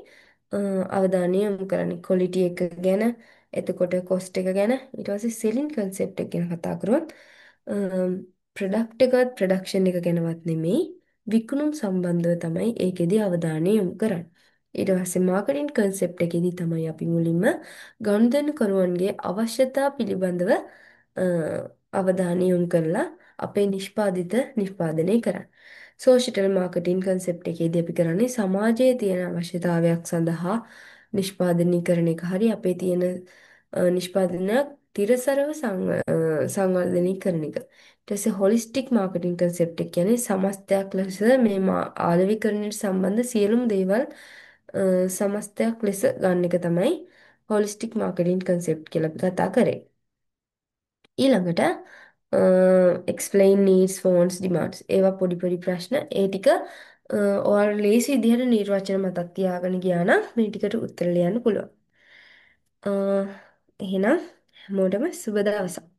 අවධානය යොමු කරන්නේ. quality එක ගැන, එතකොට කොස්ට් එක ගැන. ඊට පස්සේ සෙලින් කන්සෙප්ට් එක ගැන කතා කරොත් ප්‍රොඩක්ට් එකත් ප්‍රොඩක්ෂන් එක ගැනවත් නෙමෙයි, විකුණුම් සම්බන්ධව තමයි ඒකෙදි අවධානය යොමු කරන්නේ. ඊට පස්සේ මාකටිං කන්සෙප්ට් එකේදී තමයි අපි මුලින්ම ගනුදෙනුකරුවන්ගේ අවශ්‍යතා පිළිබඳව අවධානය යොමු කරලා අපේ නිෂ්පාදනය කරන්නේ. සෝෂියල් මාකටිං කන්සෙප්ට් එකේදී අපි කරන්නේ සමාජයේ තියෙන අවශ්‍යතාවයක් සඳහා නිෂ්පාදනය කරන එක. හරි අපේ තියෙන නිෂ්පාදනයක් තිරසරව සංවර්ධනය කරන එක. ඊට පස්සේ හොලිස්ටික් මාකටිං කන්සෙප්ට් එක කියන්නේ සමස්තයක් ලෙස මේ ආලවීකරණයට සම්බන්ධ සියලුම දේවල් සමස්තයක් ලෙස ගන්න එක තමයි හොලිස්ටික් මාකටිං කන්සෙප්ට් කියලා අපි කතා කරේ. ඊළඟට explain needs, wants, demands. ඒවා පොඩි පොඩි ප්‍රශ්න. ඒ ටික ඔයාලා ලේසි විදිහට නිර්වචන මතක් තියාගෙන ගියා නම් මේ ටිකට උත්තර ලියන්න පුළුවන්. එහෙනම් හැමෝටම සුබ දවසක්.